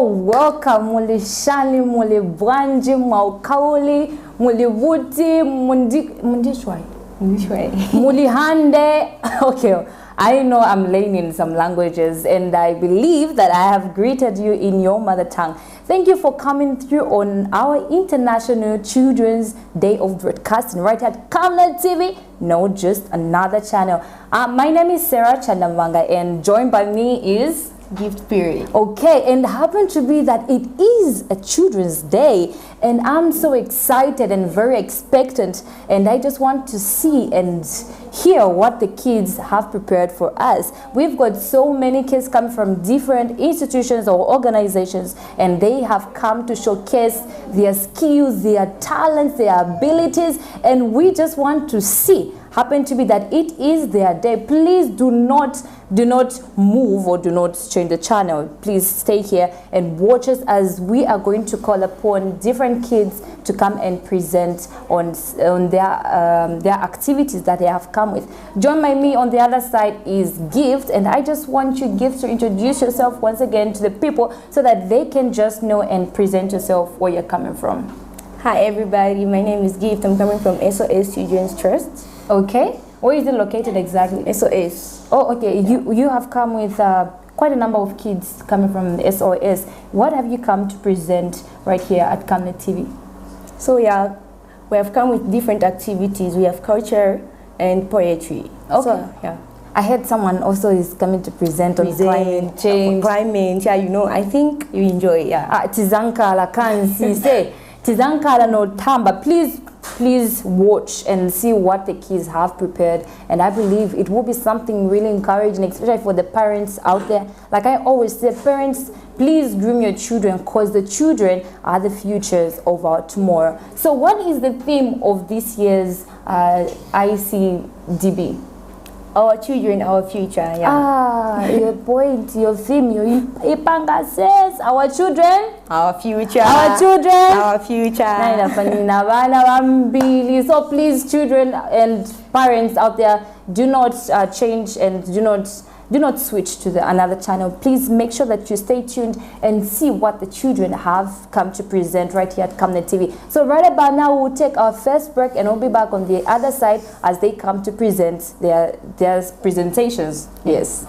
welcome muli shani muli bwanji mwaukauli muli wuti mundishwai muli hande. Okay, I know I'm learning some languages and I believe that I have greeted you in your mother tongue. Thank you for coming through on our International Children's Day of Broadcasting right at Camlet TV, not just another channel. My name is Sarah Chandamanga and joined by me is Gift Piri. Okay, and happen to be that it is a Children's Day and I'm so excited and very expectant, and I just want to see and hear what the kids have prepared for us. We've got so many kids coming from different institutions or organizations, and they have come to showcase their skills, their talents, their abilities, and we just want to see. Happen to be that it is their day. Please do not move or do not change the channel. Please stay here and watch us as we are going to call upon different kids to come and present on their activities that they have come with. Join by me on the other side is Gift, and I just want you, Gift, to introduce yourself once again to the people so that they can just know and present yourself where you're coming from. Hi everybody, my name is Gift. I'm coming from SOS Children's Trust. Okay, where is it located exactly? SOS. Oh, okay. You have come with quite a number of kids coming from SOS. What have you come to present right here at Camlet TV? So yeah, we have come with different activities. We have culture and poetry. Okay. So, yeah. I heard someone also is coming to present on climate change. Climate, yeah, you know, I think you enjoy it, yeah. Tizankala kansi say Tizankala no tamba. Please watch and see what the kids have prepared, and I believe it will be something really encouraging, especially for the parents out there. Like I always say, parents, please groom your children because the children are the futures of our tomorrow. So what is the theme of this year's Icdb? Our children, our future, yeah. Your point, your theme, your ipanga says our children, our future, our children, our future. So please, children and parents out there, do not change and do not switch to another channel. Please make sure that you stay tuned and see what the children have come to present right here at Camlet TV. So right about now, we'll take our first break and we'll be back on the other side as they come to present their presentations. Yes.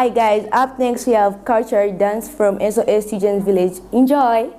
Alright guys, up next we have cultural dance from SOS Students Village. Enjoy!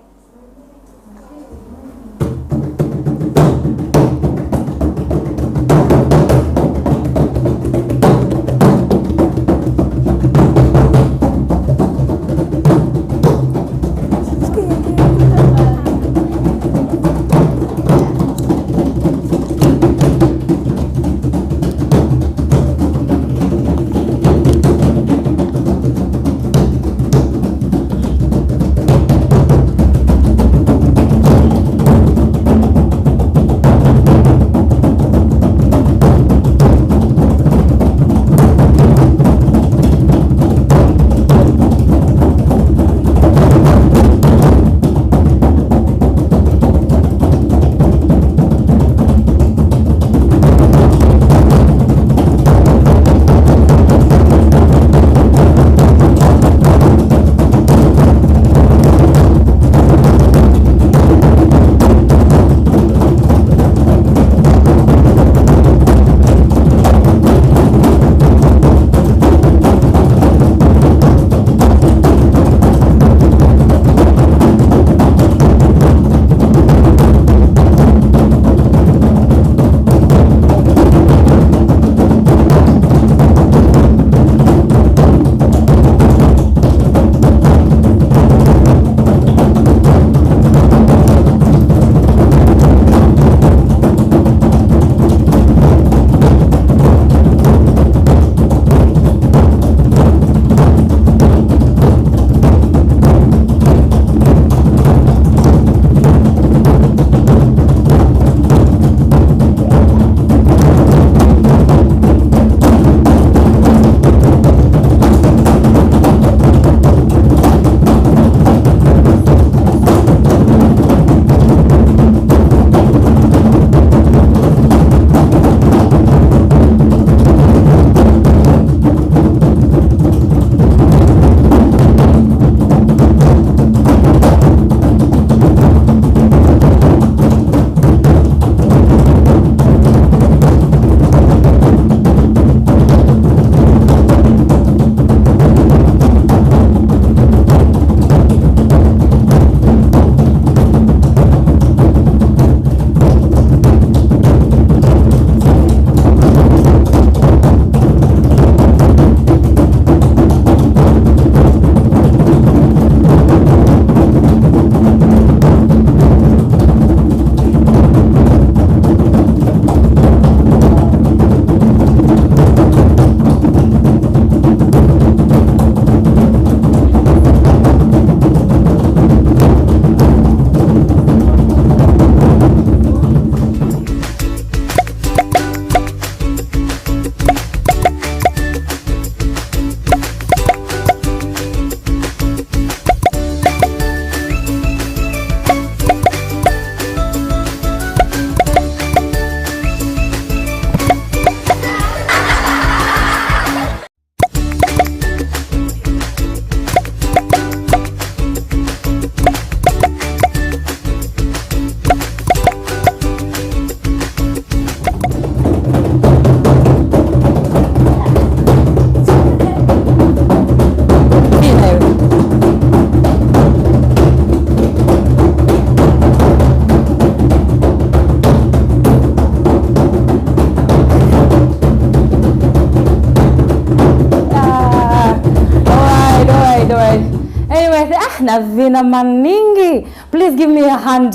na vina maningi. Please give me a hand.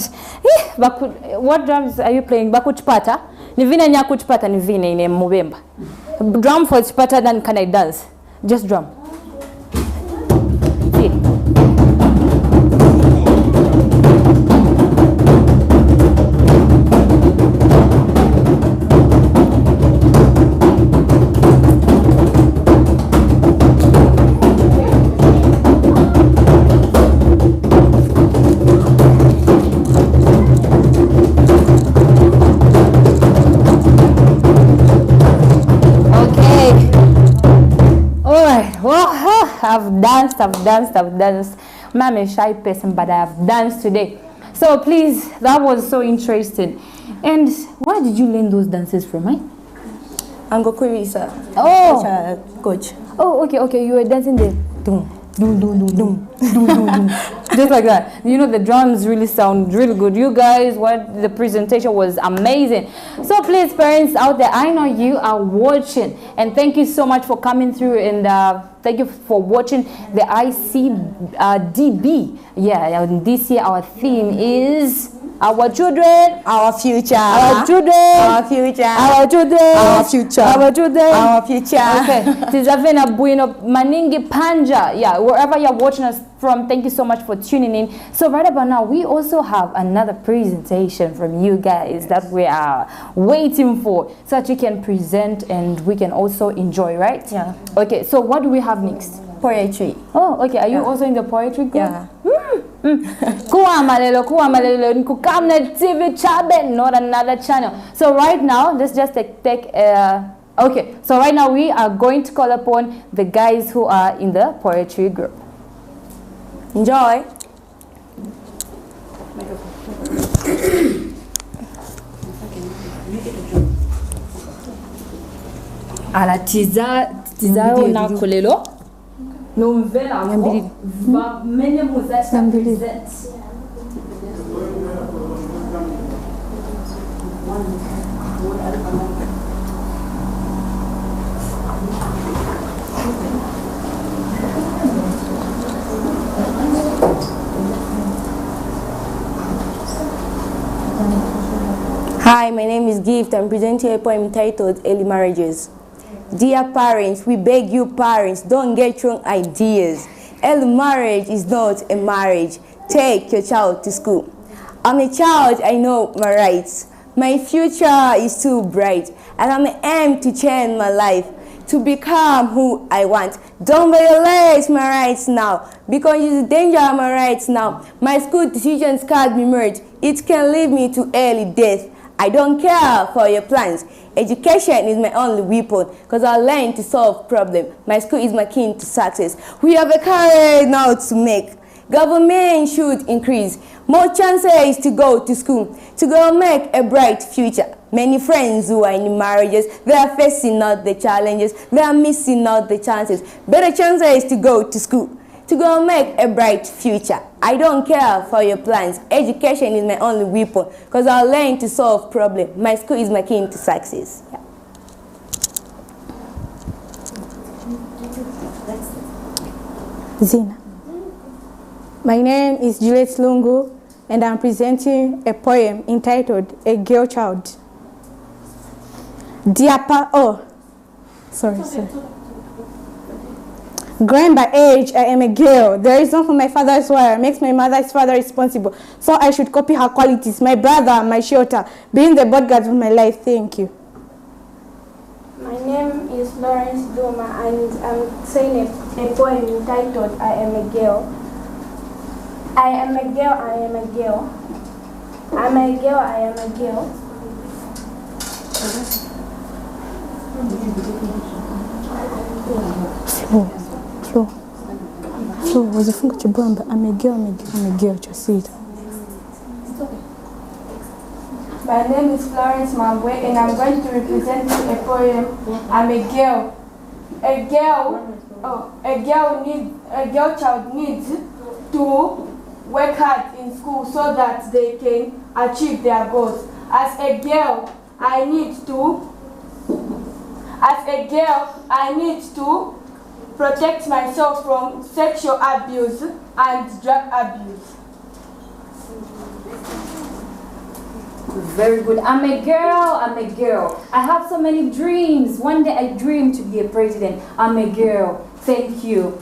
What drums are you playing? Bakuchpata? Ni vina nyakuchpata ni vina ine mubemba. Drum for chpata, then can I dance? Just drum. See. I've danced. I'm a shy person, but I have danced today. So please, that was so interesting. And where did you learn those dances from, eh? Ango Kurisa. Coach. Oh, okay. You were dancing the doom, doom, doom, doom, doom, doom, doom, doom. Just like that. You know, the drums really sound really good. You guys, the presentation was amazing. So please, parents out there, I know you are watching, and thank you so much for coming through, and thank you for watching the Icdb. Yeah, this year our theme is our children, our future. Our children, our future. Our children, our future. Our children, our future. Okay. Tizavena Bueno Maningi Panja. Yeah, wherever you're watching us from, thank you so much for tuning in. So right about now, we also have another presentation from you guys that we are waiting for, so that you can present and we can also enjoy, right? Yeah. Okay. So what do we have next? Poetry. Oh, okay. Are you also in the poetry group? Yeah. Kuamalelo, Kukamna TV Chabe, not another channel. So right now, let's just take okay. So right now we are going to call upon the guys who are in the poetry group. Enjoy. Ala tiza na kolelo. No mvela va mene muzata present. Hi, my name is Gift. I'm presenting a poem entitled Early Marriages. Dear parents, we beg you parents, don't get wrong ideas. Early marriage is not a marriage. Take your child to school. I'm a child, I know my rights. My future is too bright, and I'm aim to change my life, to become who I want. Don't violate my rights now, because it's danger of my rights now. My school decisions can't be merged. It can lead me to early death. I don't care for your plans. Education is my only weapon, because I learn to solve problems. My school is my key to success. We have a career now to make. Government should increase more chances to go to school, to go make a bright future. Many friends who are in marriages, they are facing out the challenges, they are missing out the chances. Better chances to go to school, to go make a bright future. I don't care for your plans. Education is my only weapon, because I learn to solve problems. My school is my key to success. Yeah. Zina. My name is Juliet Lungu, and I'm presenting a poem entitled A Girl Child. Growing by age, I am a girl. The reason for my father's wire makes my mother's father responsible, so I should copy her qualities. My brother, my shelter, being the bodyguard of my life. Thank you. My name is Lawrence Doma, and I'm saying a poem entitled I Am a Girl. I am a girl, I am a girl. I'm a girl, I am a girl. Slow, wazifunga chibwamba. I'm a girl, just see it. My name is Florence Mambwe, and I'm going to represent you a poem. I'm a girl. A girl child needs to work hard in school so that they can achieve their goals. As a girl, I need to protect myself from sexual abuse and drug abuse. Very good. I'm a girl. I have so many dreams. One day I dream to be a president. I'm a girl. Thank you.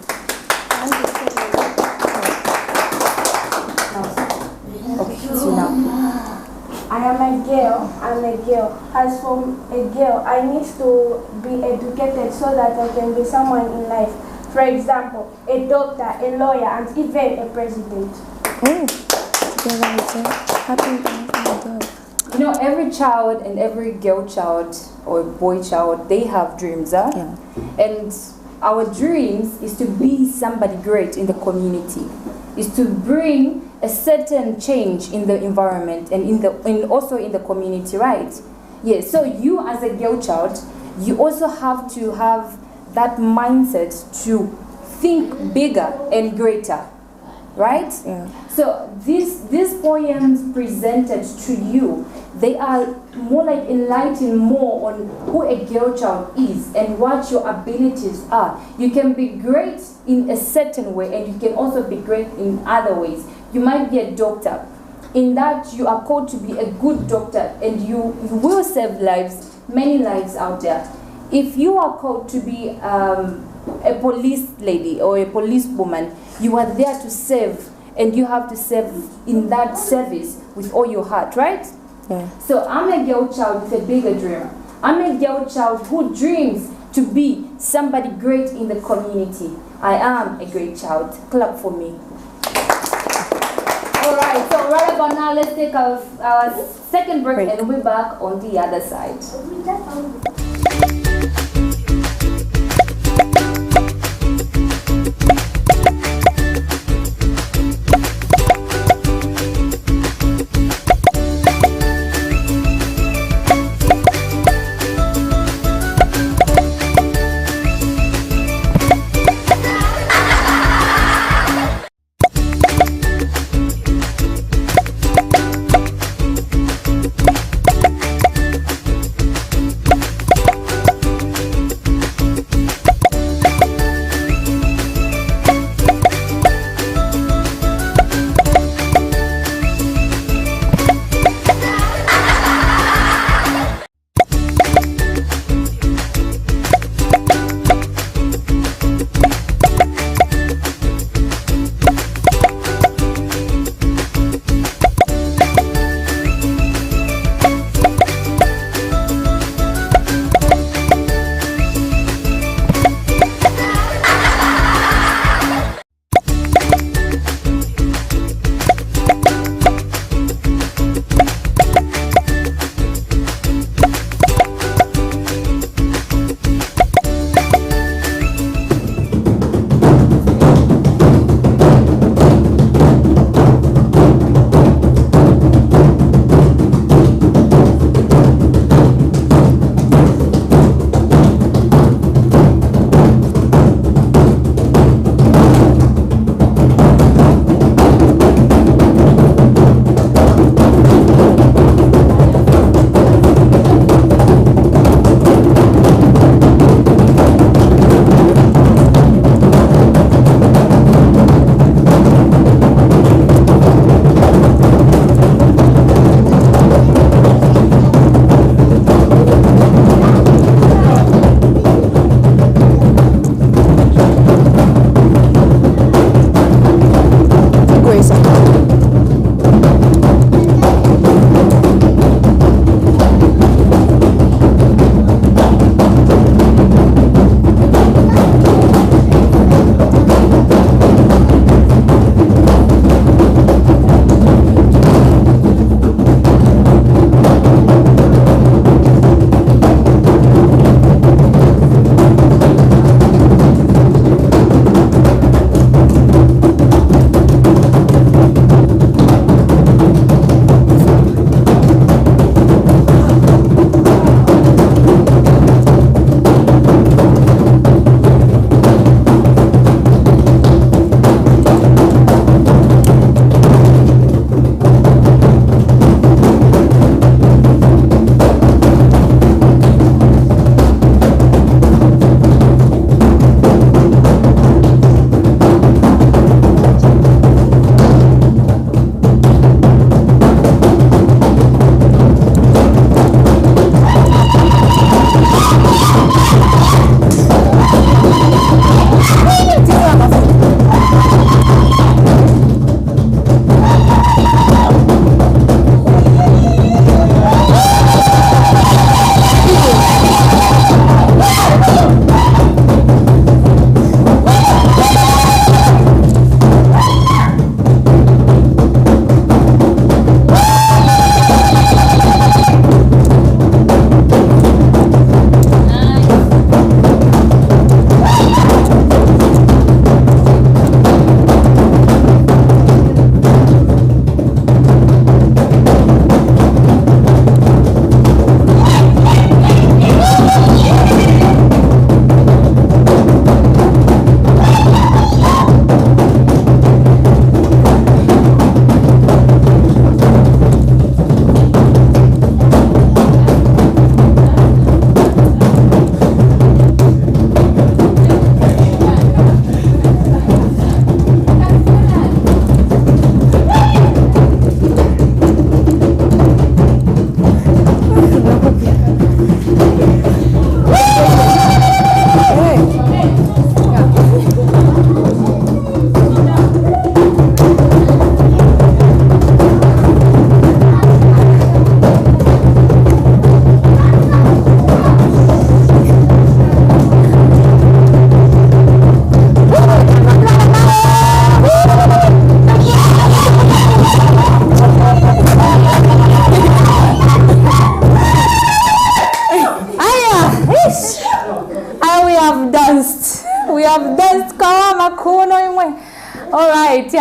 Okay, so now. I am a girl. As for a girl, I need to be educated so that I can be someone in life. For example, a doctor, a lawyer, and even a president. You know, every child and every girl child or boy child, they have dreams, huh? Yeah. And our dreams is to be somebody great in the community, is to bring a certain change in the environment and also in the community, right? Yes. So you as a girl child, you also have to have that mindset to think bigger and greater, right? Yeah. So these poems presented to you, they are more like enlighten more on who a girl child is and what your abilities are. You can be great in a certain way, and you can also be great in other ways. You might be a doctor. In that, you are called to be a good doctor, and you will save lives, many lives out there. If you are called to be a police lady or a policewoman, you are there to serve, and you have to serve in that service with all your heart, right? Yeah. So I'm a girl child with a bigger dream. I'm a girl child who dreams to be somebody great in the community. I am a great child. Clap for me. All right, so right about now, let's take our second break, and we'll be back on the other side.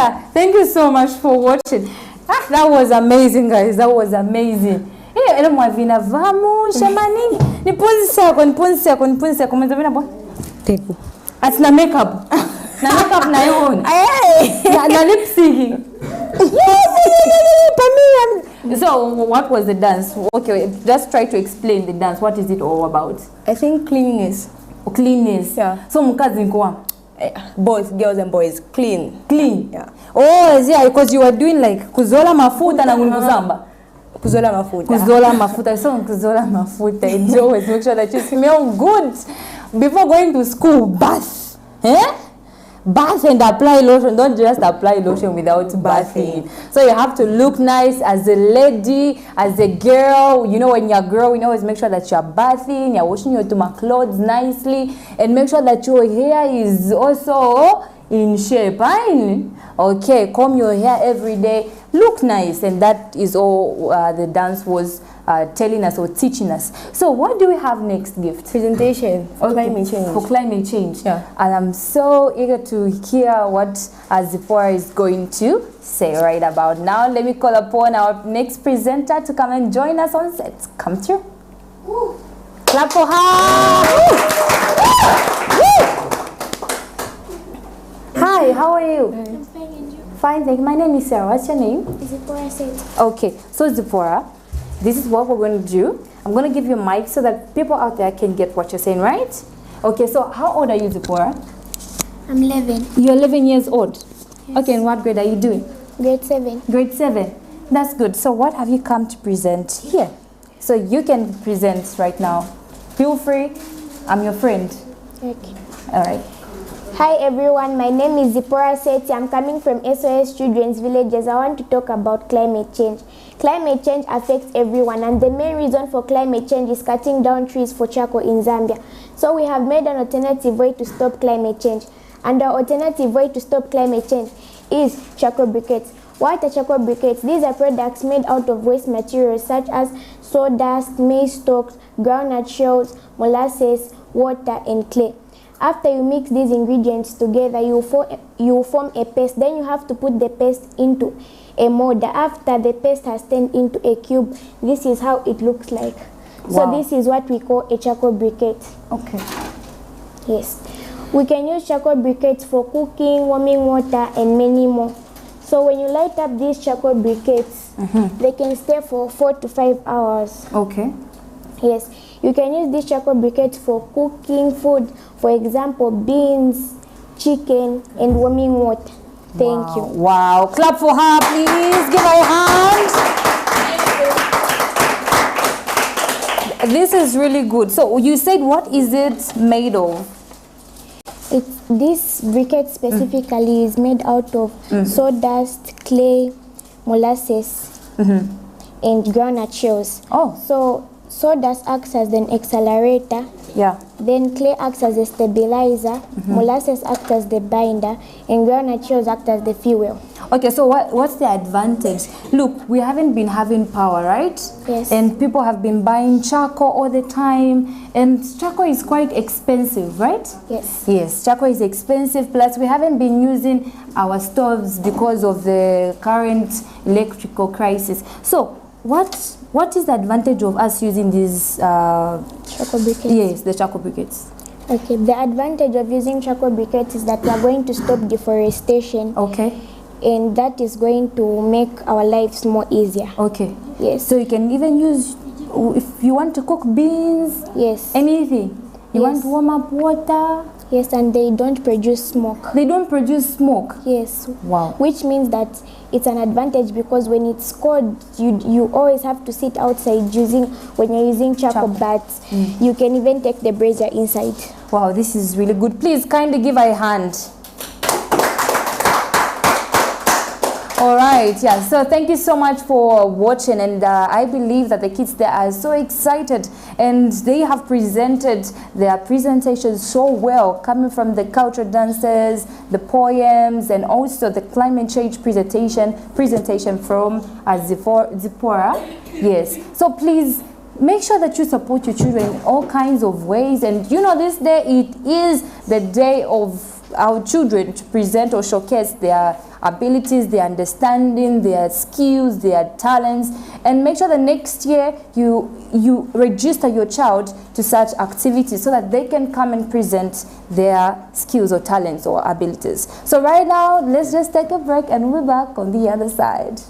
Yeah, thank you so much for watching. That was amazing, guys. That was amazing. Ela mwavina vamos shamani. Nipunzi yako mwenzavina bwa. Teko. Atina makeup. Na makeup na yoni. Na lip syncing. So what was the dance? Okay, just try to explain the dance. What is it all about? I think cleanliness. Cleanness. Yeah. So mkazi nkoa. Both girls and boys clean. Yeah. Oh, yeah, because you were doing like kuzola mafuta na nguzamba. Kuzola mafuta. Kuzola mafuta. So kuzola mafuta. And you always make sure that you smell good before going to school. Bath. Bath and apply lotion. Don't just apply lotion without bathing. So you have to look nice as a lady, as a girl. You know, when you're a girl, you always make sure that you're bathing, you're washing your clothes nicely, and make sure that your hair is also in shape. Okay, comb your hair every day. Look nice, and that is all the dance was telling us or teaching us. So what do we have next, Gift? Presentation for climate change. For climate change. Yeah. And I'm so eager to hear what Zipporah is going to say right about now. Let me call upon our next presenter to come and join us on set. Come through. Woo. Clap for her. Hi, how are you? I'm fine, and you? Fine, thank you. My name is Sarah. What's your name? Zipporah said. Okay, so Zipporah, this is what we're going to do. I'm going to give you a mic so that people out there can get what you're saying, right? Okay, so how old are you, Zipporah? I'm 11. You're 11 years old. Yes. Okay, and what grade are you doing? Grade 7. Grade 7. That's good. So what have you come to present here? So you can present right now. Feel free. I'm your friend. Okay. All right. Hi everyone, my name is Zipporah Seti. I'm coming from SOS Children's Villages. I want to talk about climate change. Climate change affects everyone, and the main reason for climate change is cutting down trees for charcoal in Zambia. So we have made an alternative way to stop climate change. And our alternative way to stop climate change is charcoal briquettes. What are charcoal briquettes? These are products made out of waste materials such as sawdust, maize stalks, groundnut shells, molasses, water, and clay. After you mix these ingredients together, you form a paste. Then you have to put the paste into a molder. After the paste has turned into a cube, this is how it looks like. Wow. So this is what we call a charcoal briquette. Okay. Yes. We can use charcoal briquettes for cooking, warming water, and many more. So when you light up these charcoal briquettes, they can stay for 4 to 5 hours. Okay. Yes. You can use these charcoal briquettes for cooking food, for example, beans, chicken, and warming water. Thank you. Wow. Clap for her, please. Give her a hand. This is really good. So you said, what is it made of? This briquette specifically is made out of sawdust, clay, molasses, and groundnut shells. Oh. So sawdust acts as an accelerator. Yeah. Then clay acts as a stabilizer, molasses act as the binder, and groundnut shells act as the fuel. Okay, so what's the advantage? Look, we haven't been having power, right? Yes. And people have been buying charcoal all the time, and charcoal is quite expensive, right? Yes. Yes, charcoal is expensive, plus we haven't been using our stoves because of the current electrical crisis. So what is the advantage of us using these Charcoal briquettes? Yes, the charcoal briquettes. Okay, the advantage of using charcoal briquettes is that we are going to stop deforestation. Okay. And that is going to make our lives more easier. Okay. Yes. So you can even use, if you want to cook beans, Yes. anything. You want Yes. to warm up water. Yes, and they don't produce smoke. They don't produce smoke. Yes. Wow. Which means that it's an advantage because when it's cold, you always have to sit outside when you're using charcoal, but you can even take the brazier inside. Wow, this is really good. Please kindly give her a hand. All right, yeah, so thank you so much for watching, and I believe that the kids there are so excited, and they have presented their presentations so well, coming from the cultural dances, the poems, and also the climate change presentation from Zipporah. Yes, so please make sure that you support your children in all kinds of ways. And you know, this day, it is the day of our children to present or showcase their abilities, their understanding, their skills, their talents, and make sure that next year you register your child to such activities so that they can come and present their skills or talents or abilities. So right now, let's just take a break and we'll be back on the other side.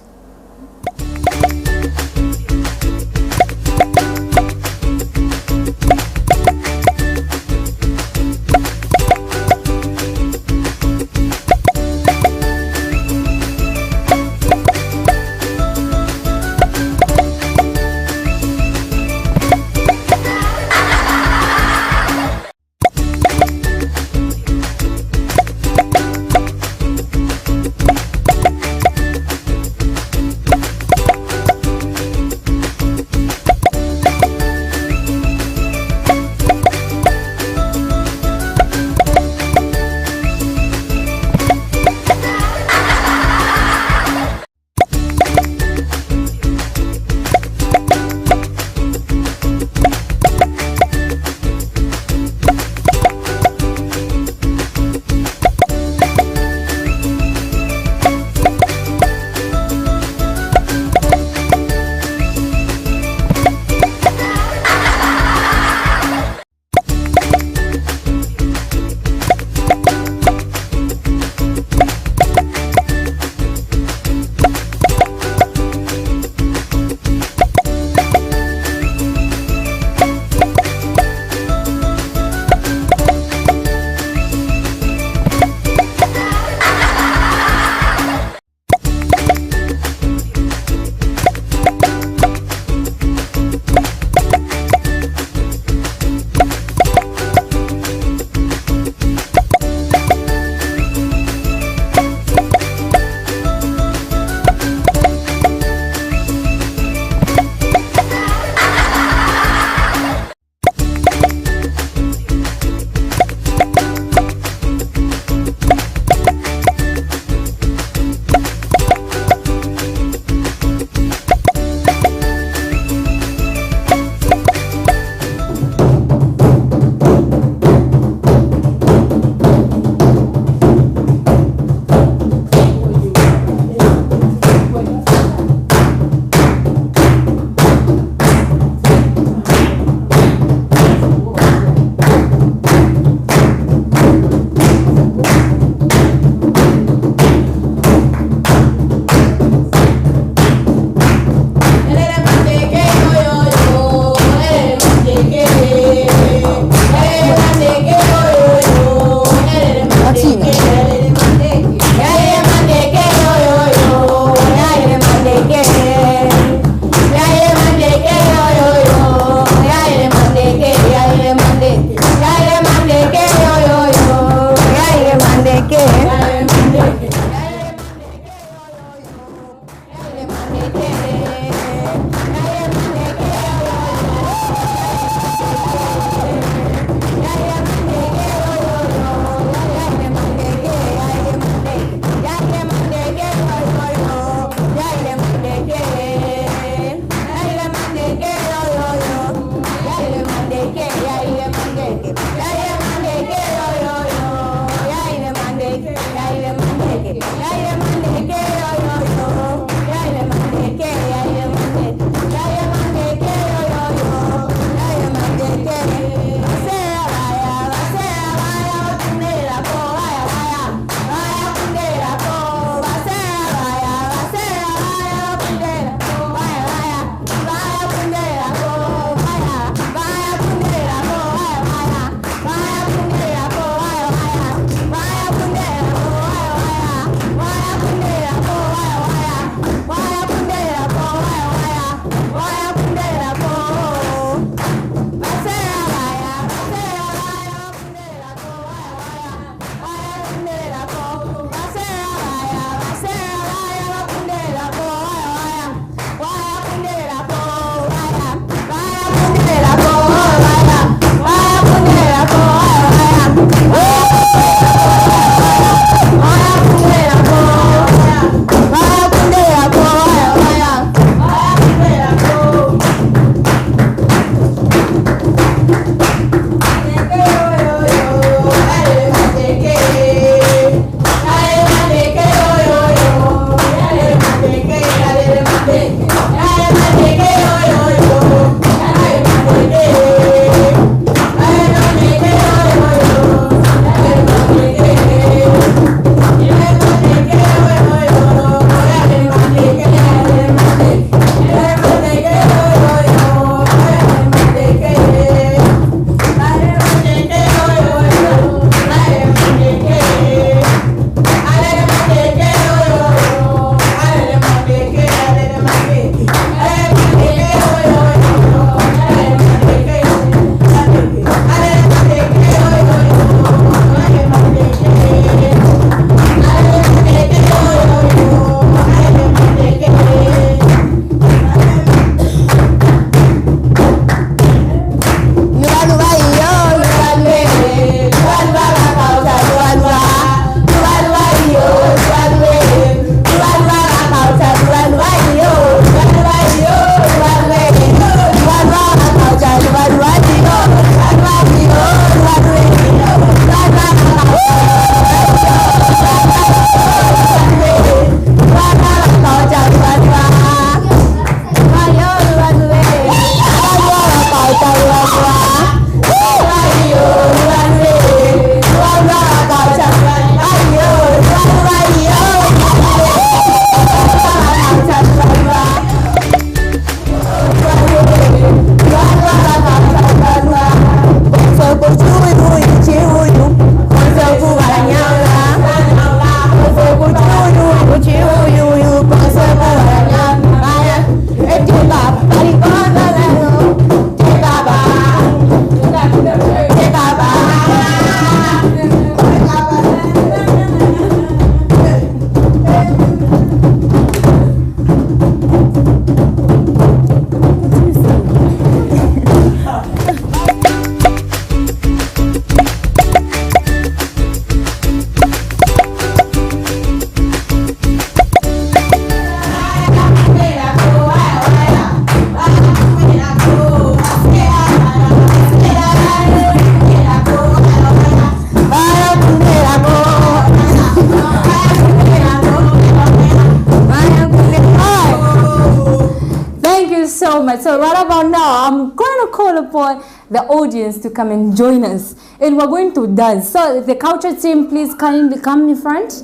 so much. So right about now, I'm going to call upon the audience to come and join us. And we're going to dance. So the culture team, please kindly come in front.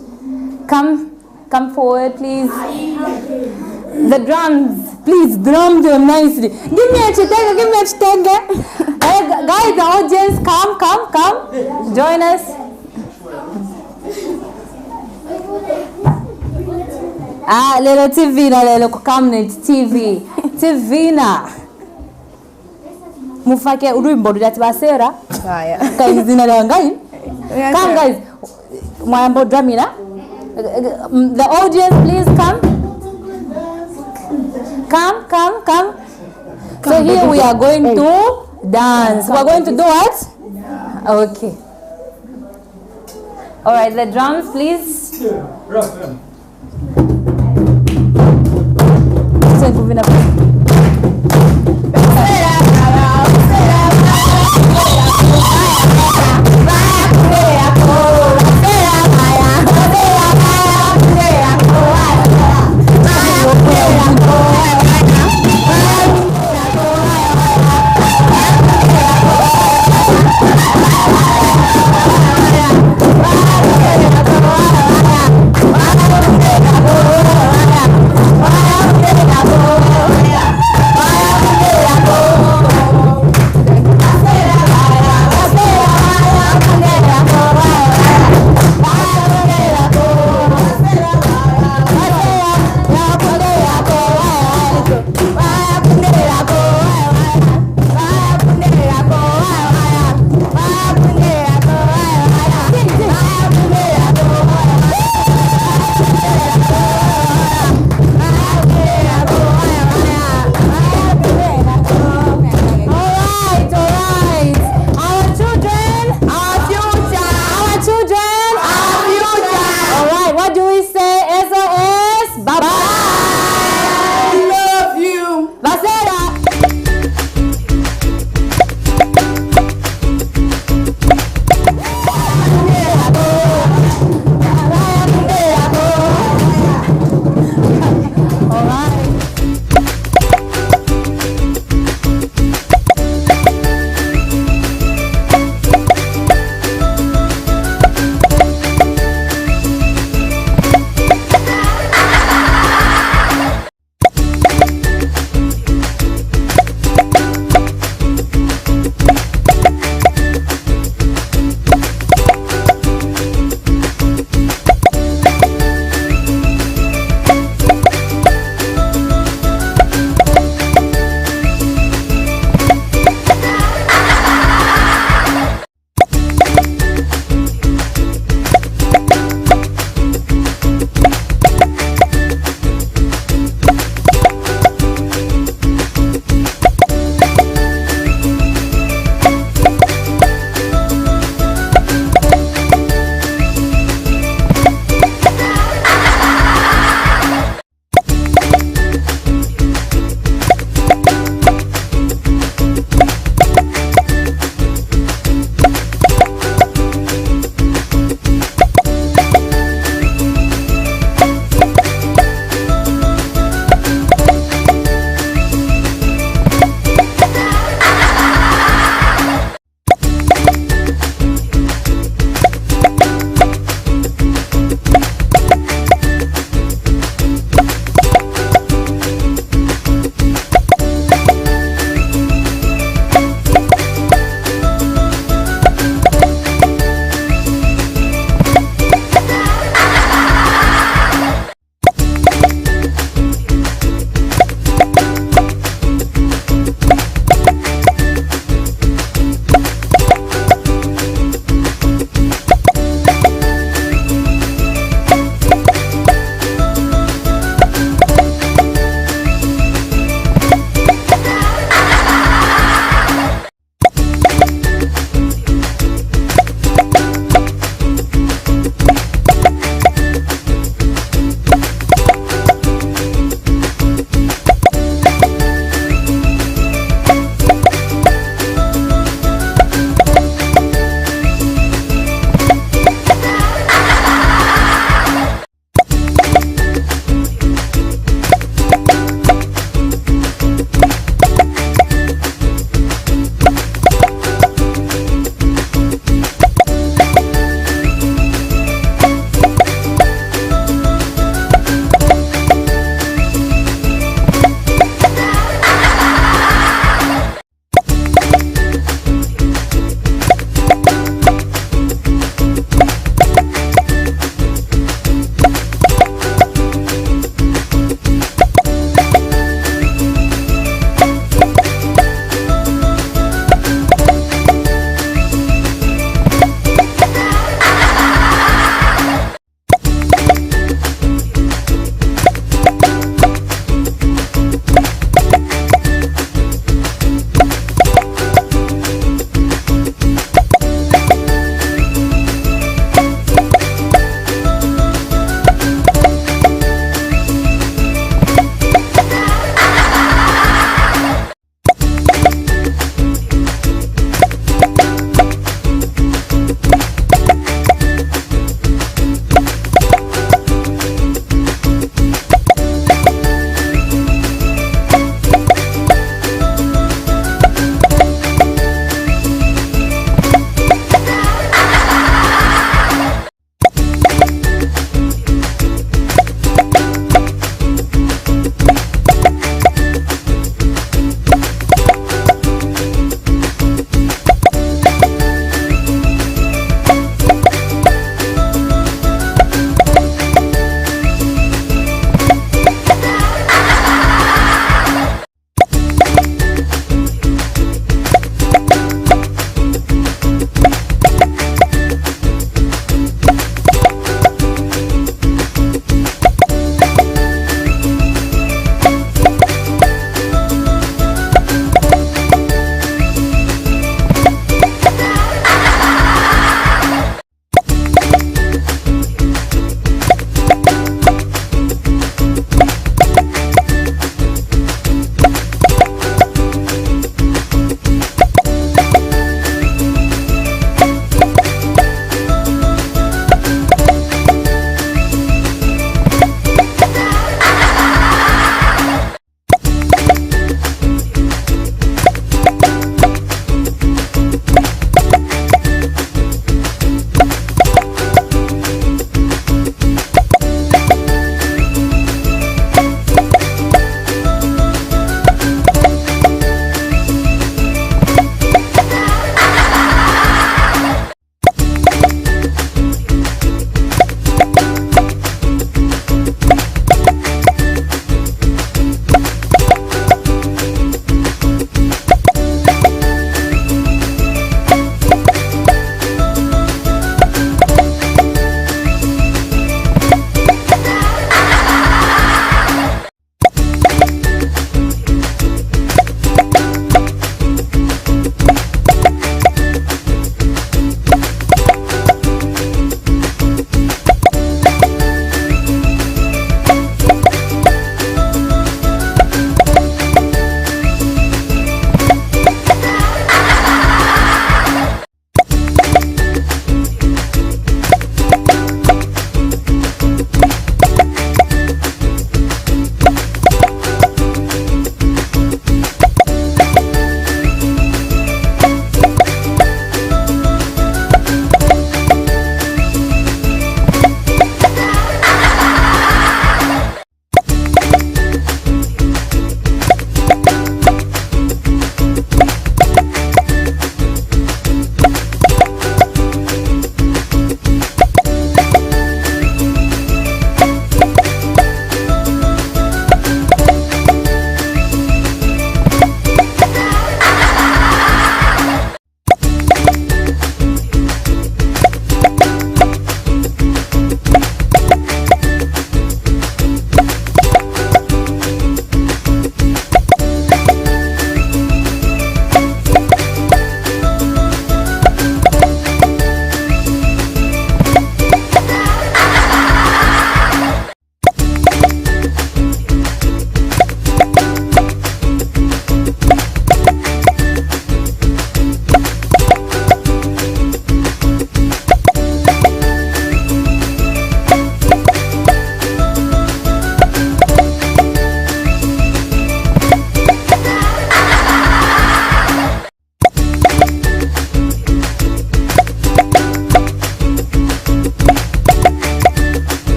Come forward, please. The drums, please drum them nicely. Give me a chitega, give me a chitega. Guys, the audience, come. Join us. Lelo Tivina, lelo kukamnet Tivina. Mufake urwimbo lati basera. Haya. Guys, zina la ngai. Come guys. Mwambo dramina. The audience, please come. Come. So here we are going to dance. We're going to do what? Okay. All right, the drums, please.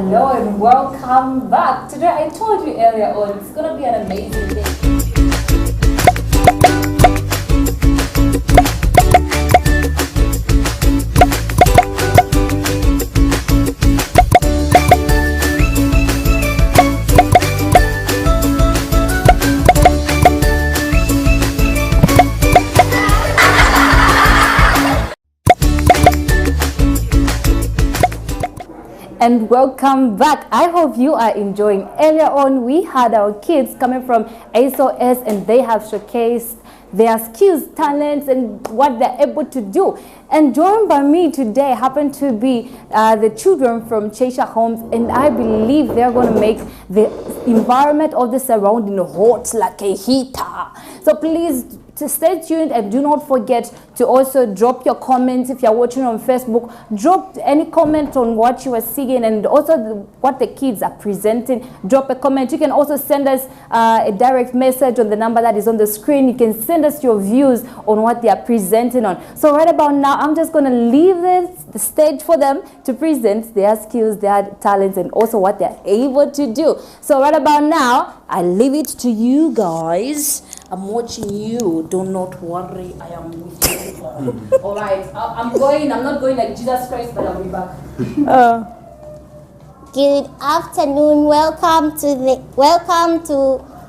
Hello and welcome back. Today I told you earlier on it's gonna be an amazing day. And welcome back. I hope you are enjoying. Earlier on, we had our kids coming from SOS and they have showcased their skills, talents, and what they're able to do. And joined by me today happen to be the children from Cheshire Homes, and I believe they're going to make the environment of the surrounding hot like a heater. So please stay tuned and do not forget to also drop your comments. If you're watching on Facebook, drop any comment on what you are seeing and also what the kids are presenting. Drop a comment. You can also send us a direct message on the number that is on the screen. You can send us your views on what they are presenting on. So right about now, I'm just going to leave the stage for them to present their skills, their talents, and also what they're able to do. So right about now, I leave it to you guys. I'm watching you. Do not worry. I am with you. All right. I'm not going like Jesus Christ, but I'll be back. Good afternoon. Welcome to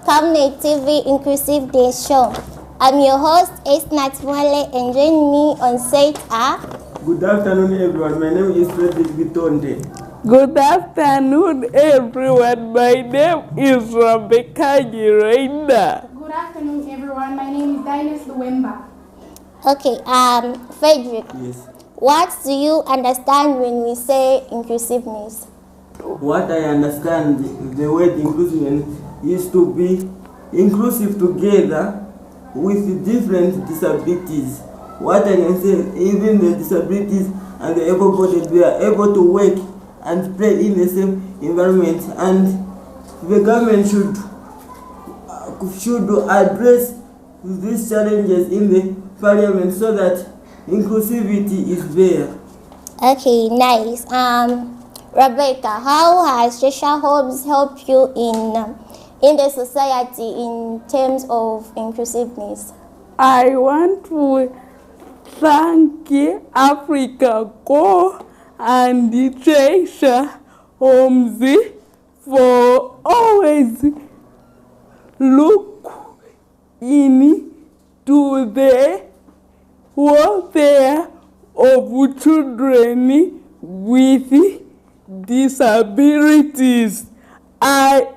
Camnet TV Inclusive Day Show. I'm your host, Esnat Mwale, and join me on set are. Good afternoon, everyone. My name is Frederick Bitonde. Good afternoon, everyone. My name is Rebecca Girenda. Good afternoon, everyone. My name is Dinus Luemba. Okay, Frederick. Yes. What do you understand when we say inclusiveness? What I understand, the word inclusiveness is to be inclusive together with different disabilities. What I can say, even the disabilities and the able-bodied, we are able to work and play in the same environment, and the government should address these challenges in the parliament so that inclusivity is there. Okay, nice. Rebecca, how has Cheshire Homes helped you in the society in terms of inclusiveness? I want to thank Africa Go and the Cheshire Homes for always look into the welfare of children with disabilities. I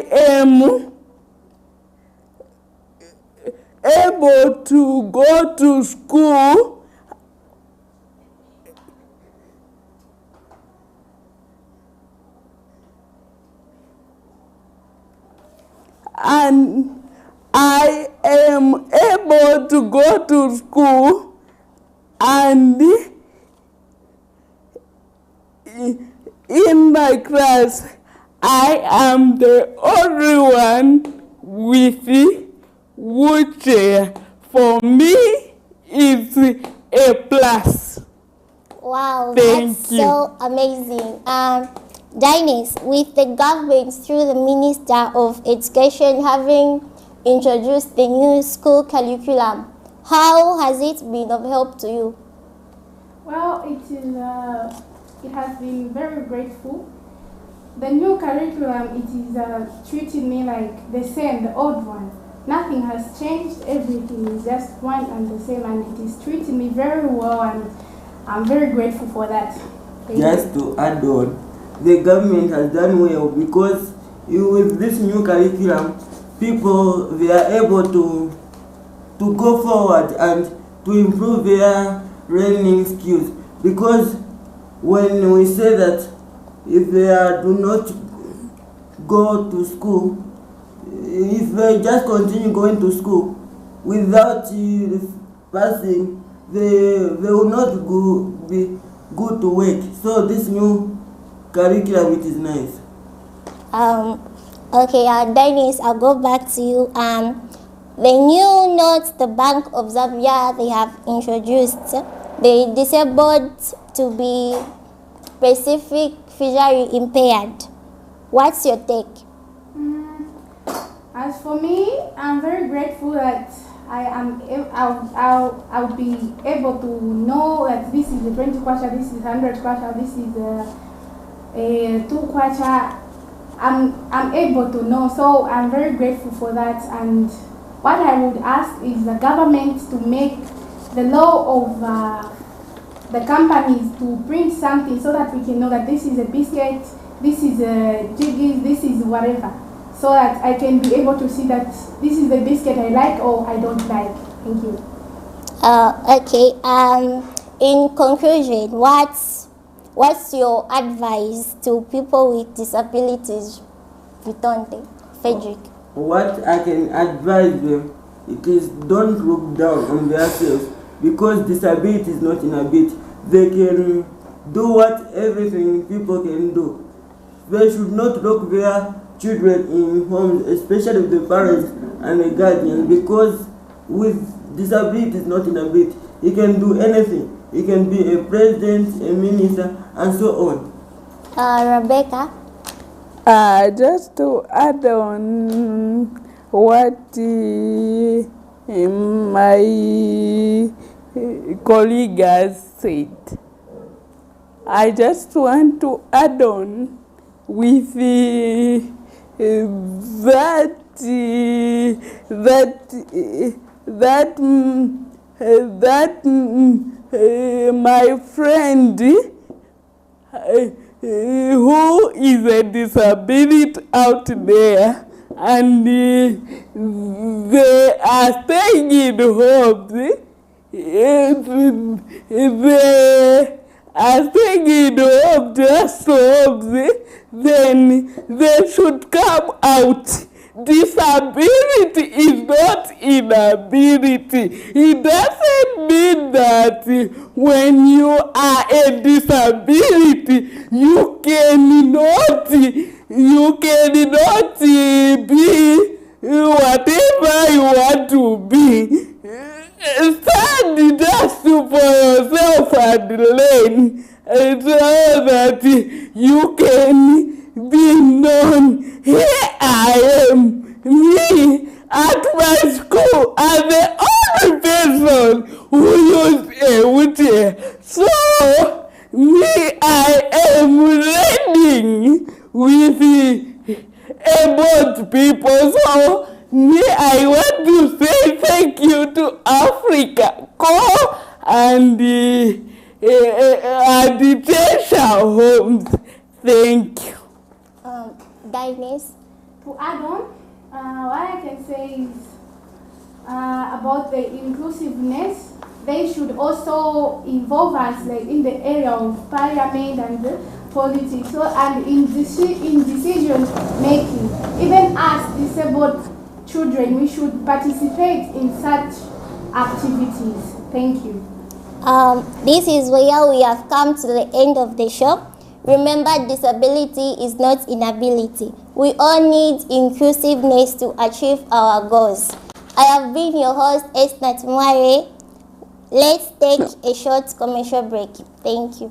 am able to go to school and I am able to go to school and in my class I am the only one with wheelchair. For me, it's a plus. Wow, Thank that's you. so amazing. Dinus, with the government through the Minister of Education having introduced the new school curriculum, how has it been of help to you? Well, it has been very grateful. The new curriculum, it is treating me like the same, the old one. Nothing has changed. Everything is just one and the same, and it is treating me very well, and I'm very grateful for that. Thank Just you. to add on, the government has done well because with this new curriculum, people, they are able to go forward and to improve their learning skills. Because when we say that if they do not go to school, if they just continue going to school without passing, they will not be good to work. So this new curriculum, it is nice. Okay, Dennis, I'll go back to you. The new notes the Bank of Zambia they have introduced, they disabled to be specific visually impaired. What's your take? As for me, I'm very grateful that I'll be able to know that this is a 20 kwacha, this is 100 kwacha, this is a 2 kwacha. I'm able to know, so I'm very grateful for that. And what I would ask is the government to make the law of the companies to print something so that we can know that this is a biscuit, this is a jiggies, this is whatever, so that I can be able to see that this is the biscuit I like or I don't like. Thank you. Okay. In conclusion, what's your advice to people with disabilities? Vitonte, Frederick. What I can advise them, it is don't look down on themselves, because disability is not inability. They can do what everything people can do. They should not lock their children in homes, especially the parents and the guardians, because with disability is not inability. He can do anything. He can be a president, a minister, and so on. Rebecca? Just to add on what my colleague has said, I just want to add on with my friend who is a disability out there, and they are staying in homes. They are staying in homes, just homes. Then they should come out. Disability is not inability. It doesn't mean that when you are a disability, you cannot be whatever you want to be. Stand just for yourself and learn, so that you can be known. Here I am, me at my school, I'm the only person who used a wheelchair. So me, I am learning with able people. So me, I want to say thank you to Africa Co and the Teacher Homes. Thank you. Diners? To add on, what I can say is about the inclusiveness. They should also involve us, like in the area of parliament and the politics, so, and in decision making. Even as disabled children, we should participate in such activities. Thank you. This is where we have come to the end of the show. Remember, disability is not inability. We all need inclusiveness to achieve our goals. I have been your host, Esther Tumare. Let's take a short commercial break. Thank you.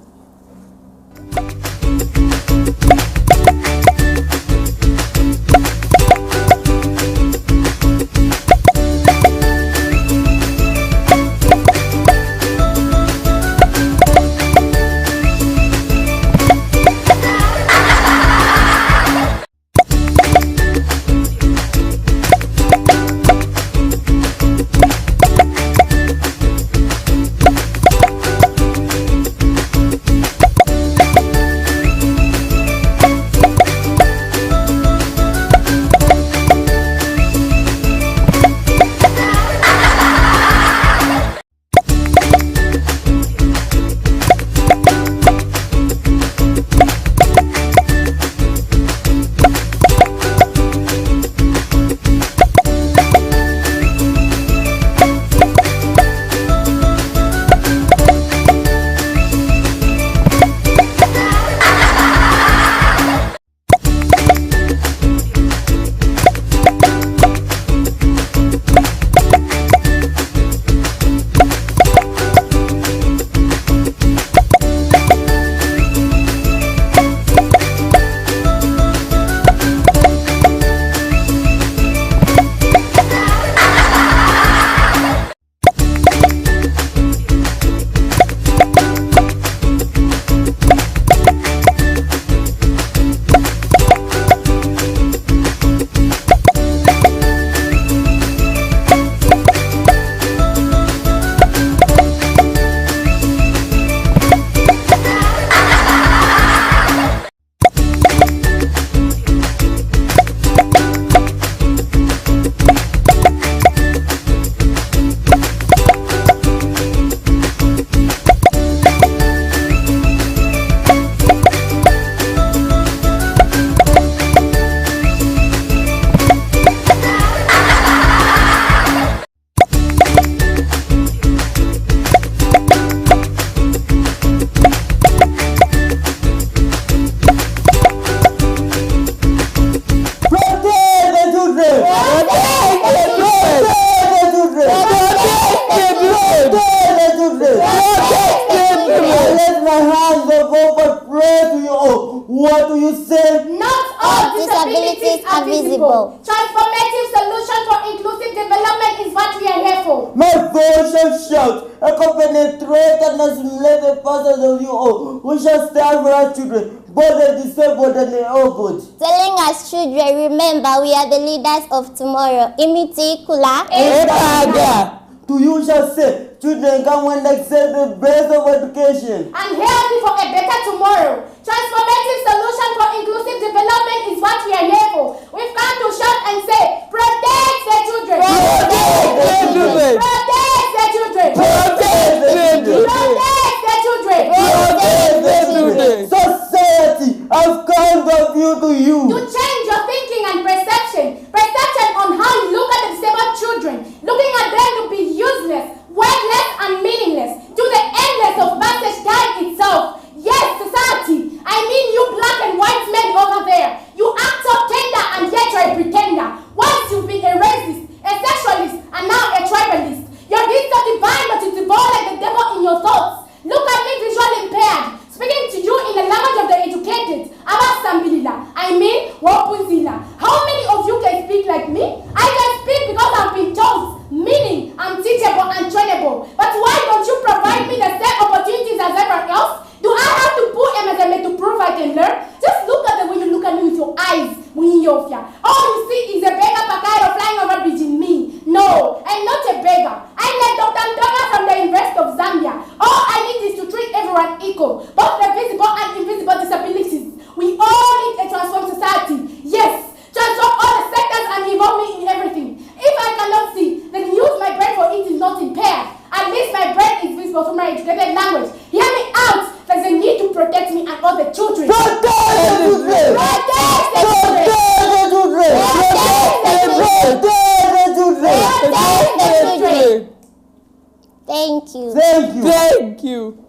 shall shout, penetrate and assimilate the pastors of you all, who shall stand for our children, both the disabled and the old. Telling us children, remember we are the leaders of tomorrow. Imiti kula. To you shall say, children, come when they accept the best of education. And help for a better tomorrow. Transformative solution for inclusive development is what we are here for. We've come to shout and say, protect the children. Protect the children. Protect the children. Protect the children. Protect the children. Protect the children. Society has called of you to you. To change your thinking and perception. Perception on how you look at the disabled children. Looking at them to be useless, worthless and meaningless. To the endless of passage time itself. Yes, society. I mean you black and white men over there. You act so tender and yet you're a pretender. Once you've been a racist, a sexualist, and now a tribalist. Your deeds are divine but you devour like the devil in your thoughts. Look at me visually impaired. Speaking to you in the language of the educated. I mean, Wapunzila. How many of you can speak like me? I can speak because I've been told, meaning I'm teachable and trainable. But why don't you provide me the same opportunities as everyone else? Do I have to put MSMA to prove I can learn? Just look at the way you look at me with your eyes. All you see is a beggar Pakairo flying over bridging me. No, I'm not a beggar. I'm like Dr. Ndonga from the University of Zambia. All I need is to treat everyone equal, both the visible and invisible disabilities. We all need a transformed society. Yes, transform all the sectors and involve me in everything. If I cannot see, then use my brain for it is not impaired. At least my brain is visible through my educated language. Hear me out. There's a need to protect me and all the children. Protect the children! Protect the children! Thank you. Thank you. Thank you.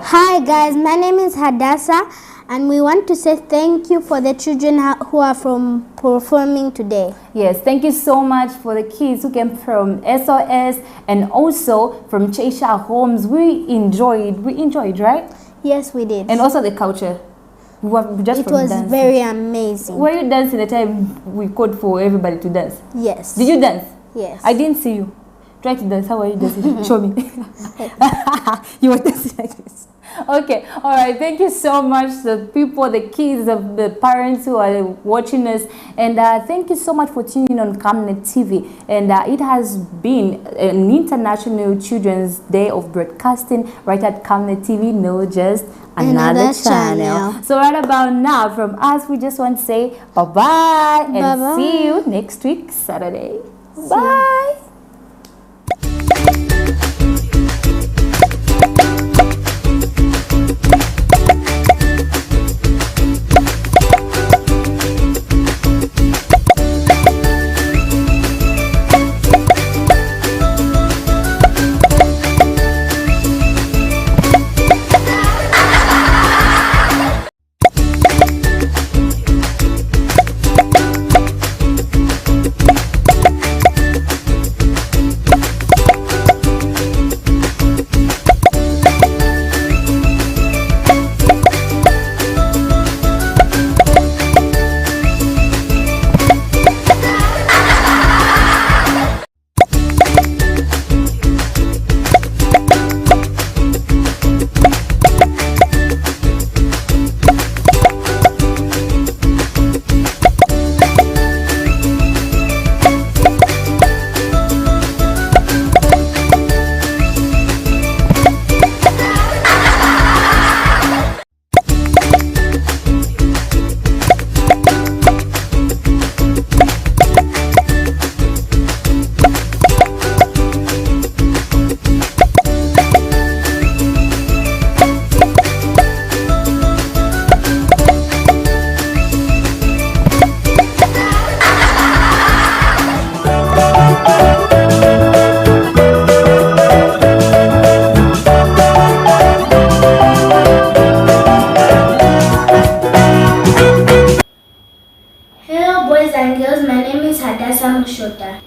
Hi guys, my name is Hadassah and we want to say thank you for the children who are performing today. Yes, thank you so much for the kids who came from SOS and also from Cheshire Homes. We enjoyed, right? Yes, we did. And also the culture. We were just it was dancing. Very amazing. Were you dancing the time we called for everybody to dance? Yes. Did you dance? Yes. I didn't see you. Try to dance. How are you dancing? Show me. You were dancing like this. Okay, all right. Thank you so much, the people, the kids, the parents who are watching us, and thank you so much for tuning on Camnet TV. And it has been an International Children's Day of Broadcasting right at Camnet TV, no just another channel. So right about now, from us, we just want to say bye-bye and see you next week, Saturday. Bye.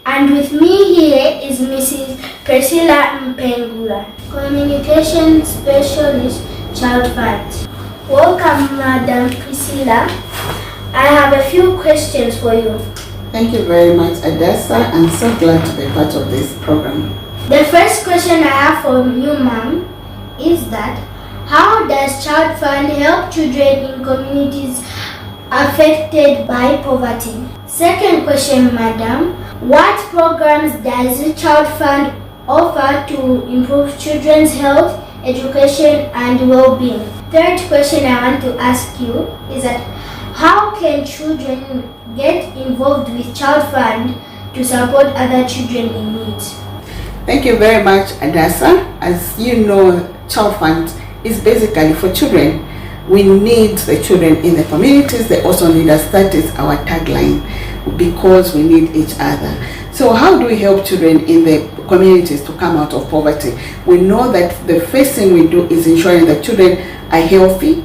And with me here is Mrs. Priscilla Mpengula, Communication Specialist, Child Fund. Welcome, Madam Priscilla. I have a few questions for you. Thank you very much, Adessa. I'm so glad to be part of this program. The first question I have for you, ma'am, is that how does Child Fund help children in communities affected by poverty? Second question, madam, what programs does the Child Fund offer to improve children's health, education, and well-being? Third question I want to ask you is that how can children get involved with Child Fund to support other children in need? Thank you very much, Adassa. As you know, Child Fund is basically for children. We need the children in the communities. They also need us. That is our tagline, because we need each other. So how do we help children in the communities to come out of poverty? We know that the first thing we do is ensuring that children are healthy,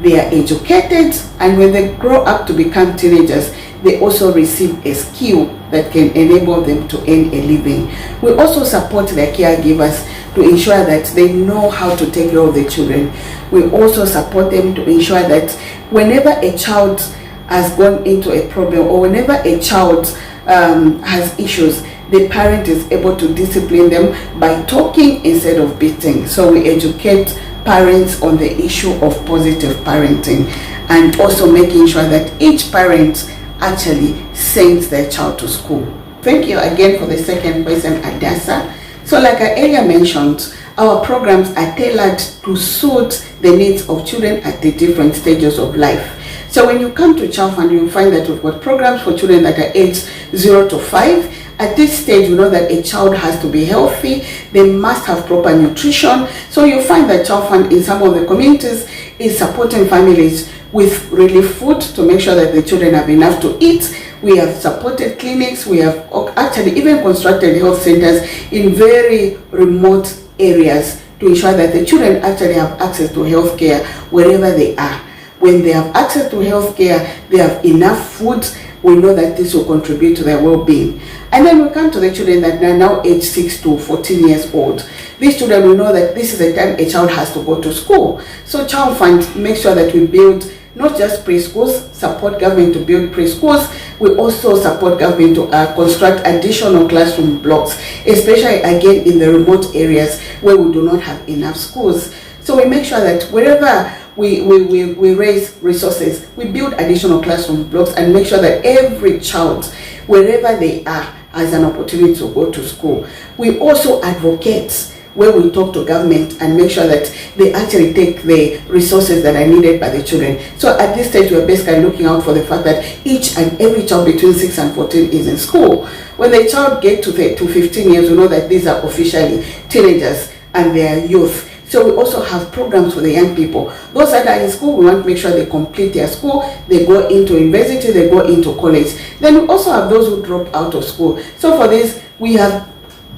they are educated, and when they grow up to become teenagers, they also receive a skill that can enable them to earn a living. We also support their caregivers to ensure that they know how to take care of the children. We also support them to ensure that whenever a child has gone into a problem, or whenever a child has issues, the parent is able to discipline them by talking instead of beating. So we educate parents on the issue of positive parenting, and also making sure that each parent actually sends their child to school. Thank you again for the second question, Adassa. So like I earlier mentioned, our programs are tailored to suit the needs of children at the different stages of life. So when you come to Child Fund, you'll find that we've got programs for children that are aged 0 to 5. At this stage, you know that a child has to be healthy, they must have proper nutrition. So you'll find that Child Fund in some of the communities is supporting families with relief food to make sure that the children have enough to eat. We have supported clinics, we have actually even constructed health centers in very remote areas to ensure that the children actually have access to health care wherever they are. When they have access to health care, they have enough food. We know that this will contribute to their well-being. And then we come to the children that are now aged 6 to 14 years old. These children, we know that this is the time a child has to go to school. So Child Fund makes sure that we build not just preschools, support government to build preschools. We also support government to construct additional classroom blocks, especially again in the remote areas where we do not have enough schools. So we make sure that wherever we raise resources, we build additional classroom blocks and make sure that every child, wherever they are, has an opportunity to go to school. We also advocate where we talk to government and make sure that they actually take the resources that are needed by the children. So at this stage, we're basically looking out for the fact that each and every child between 6 and 14 is in school. When the child gets to 15 years, we know that these are officially teenagers and they are youth. So we also have programs for the young people. Those that are in school, we want to make sure they complete their school, they go into university, they go into college. Then we also have those who drop out of school. So for this, we have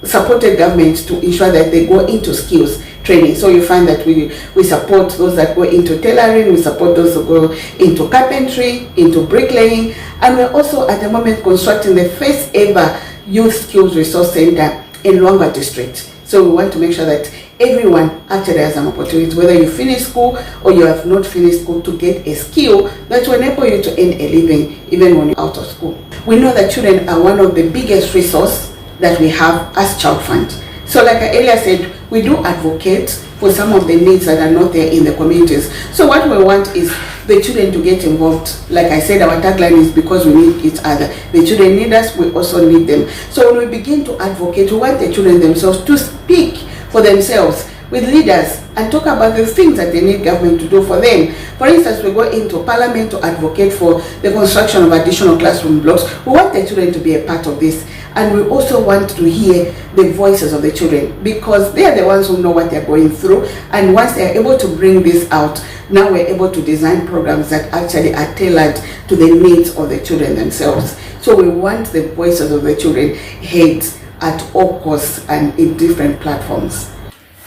supported government to ensure that they go into skills training. So you find that we support those that go into tailoring, we support those who go into carpentry, into bricklaying, and we're also at the moment constructing the first ever youth skills resource center in Luangwa district. So we want to make sure that everyone actually has an opportunity, whether you finish school or you have not finished school, to get a skill that will enable you to earn a living even when you're out of school. We know that children are one of the biggest resources that we have as Child Fund. So like I earlier said, we do advocate for some of the needs that are not there in the communities. So what we want is the children to get involved. Like I said, our tagline is because we need each other. The children need us, we also need them. So when we begin to advocate, we want the children themselves to speak for themselves with leaders and talk about the things that they need government to do for them. For instance, we go into parliament to advocate for the construction of additional classroom blocks. We want the children to be a part of this. And we also want to hear the voices of the children, because they are the ones who know what they're going through. And once they're able to bring this out, now we're able to design programs that actually are tailored to the needs of the children themselves. So we want the voices of the children heard at all costs and in different platforms.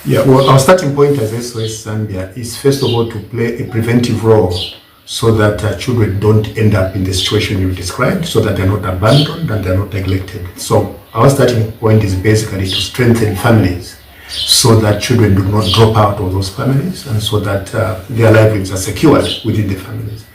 Yeah, well, our starting point as SOS Zambia is first of all to play a preventive role, so that children don't end up in the situation you described, so that they're not abandoned and they're not neglected. So our starting point is basically to strengthen families so that children do not drop out of those families, and so that their livelihoods are secured within the families.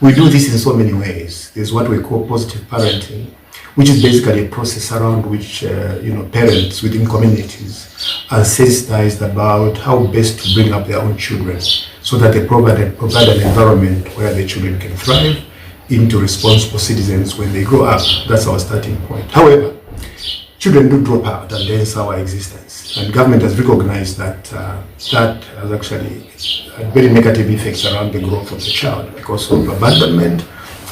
We do this in so many ways. There's what we call positive parenting, which is basically a process around which parents within communities are sensitized about how best to bring up their own children, so that they provide an environment where the children can thrive into responsible citizens when they grow up. That's our starting point. However, children do drop out, and hence our existence. And government has recognized that that has actually had very negative effects around the growth of the child because of abandonment,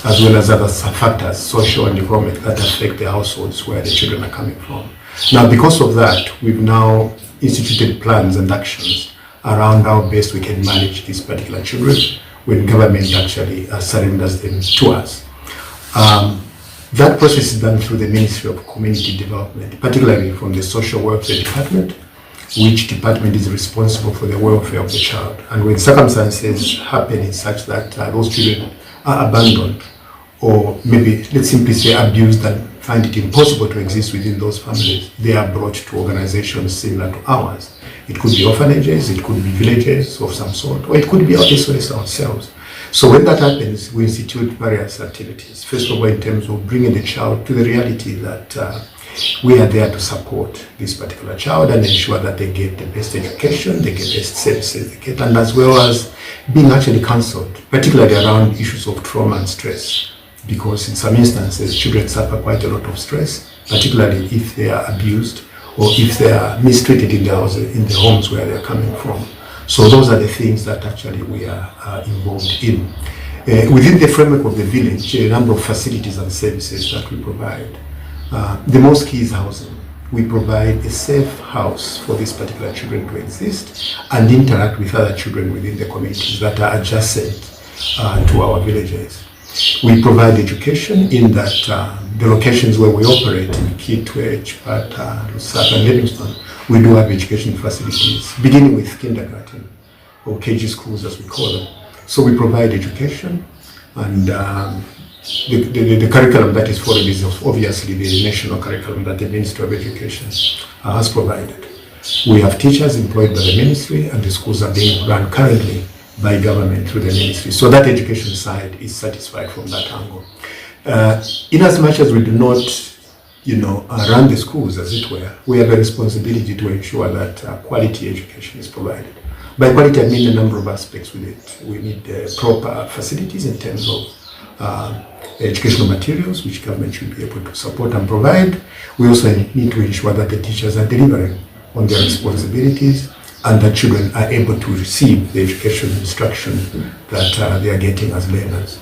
as well as other factors, social and economic, that affect the households where the children are coming from. Now, because of that, we've now instituted plans and actions around how best we can manage these particular children when government actually surrenders them to us. That process is done through the Ministry of Community Development, particularly from the Social Welfare Department, which department is responsible for the welfare of the child. And when circumstances happen in such that those children are abandoned, or maybe let's simply say abused and find it impossible to exist within those families, they are brought to organizations similar to ours. It could be orphanages, it could be villages of some sort, or it could be our SOS ourselves. So when that happens, we institute various activities. First of all, in terms of bringing the child to the reality that we are there to support this particular child and ensure that they get the best education, they get the best services they get, and as well as being actually counseled, particularly around issues of trauma and stress. Because in some instances, children suffer quite a lot of stress, particularly if they are abused or if they are mistreated in the homes where they are coming from. So those are the things that actually we are involved in. Within the framework of the village, a number of facilities and services that we provide. The most key is housing. We provide a safe house for these particular children to exist and interact with other children within the communities that are adjacent to our villages. We provide education in that the locations where we operate in Kitwe, Chipata, Lusaka, and Livingstone, we do have education facilities, beginning with kindergarten, or KG schools as we call them. So we provide education, and the curriculum that is followed is obviously the national curriculum that the Ministry of Education has provided. We have teachers employed by the ministry, and the schools are being run currently by government through the ministry. So that education side is satisfied from that angle. In as much as we do not, run the schools, as it were, we have a responsibility to ensure that quality education is provided. By quality, I mean a number of aspects with it. We need proper facilities in terms of educational materials, which government should be able to support and provide. We also need to ensure that the teachers are delivering on their responsibilities and that children are able to receive the education instruction that they are getting as learners.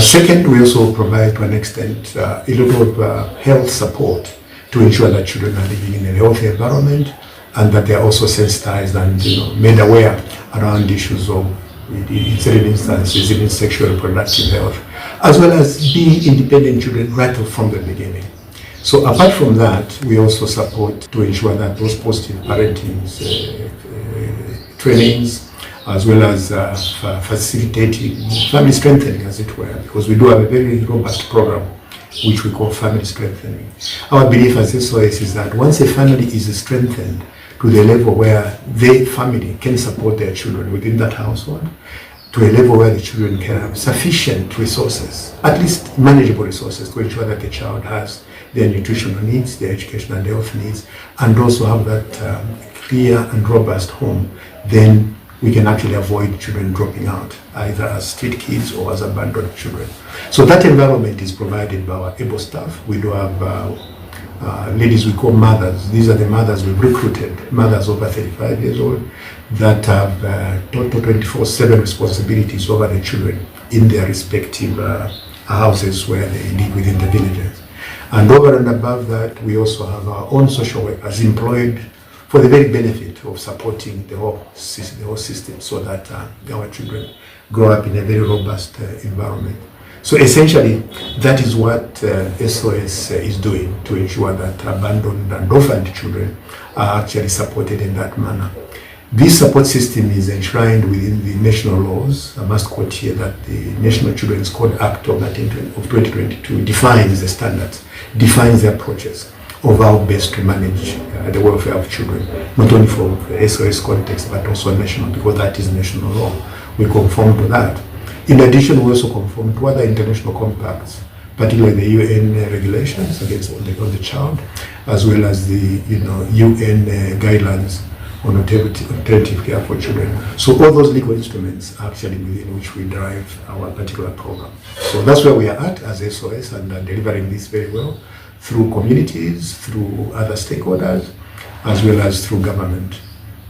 Second, we also provide to an extent a lot of health support to ensure that children are living in a healthy environment and that they are also sensitized and made aware around issues of, in certain instances, even sexual and reproductive health, as well as being independent children right from the beginning. So apart from that, we also support to ensure that those positive parenting trainings, as well as facilitating family strengthening, as it were, because we do have a very robust program which we call family strengthening. Our belief as SOS is that once a family is strengthened to the level where the family can support their children within that household, to a level where the children can have sufficient resources, at least manageable resources, to ensure that the child has their nutritional needs, their educational and health needs, and also have that clear and robust home, then we can actually avoid children dropping out, either as street kids or as abandoned children. So that environment is provided by our able staff. We do have ladies we call mothers. These are the mothers we've recruited, mothers over 35 years old, that have total 24/7 responsibilities over the children in their respective houses where they live within the villages. And over and above that, we also have our own social workers employed for the very benefit of supporting the whole system so that our children grow up in a very robust environment. So essentially, that is what SOS is doing to ensure that abandoned and orphaned children are actually supported in that manner. This support system is enshrined within the national laws. I must quote here that the National Children's Code Act of 2022 defines the standards, defines the approaches of how best to manage the welfare of children, not only for the SOS context, but also national, because that is national law. We conform to that. In addition, we also conform to other international compacts, particularly the UN regulations against the child, as well as the UN guidelines on alternative care for children. So all those legal instruments are actually within which we drive our particular program. So that's where we are at as SOS, and delivering this very well through communities, through other stakeholders, as well as through government.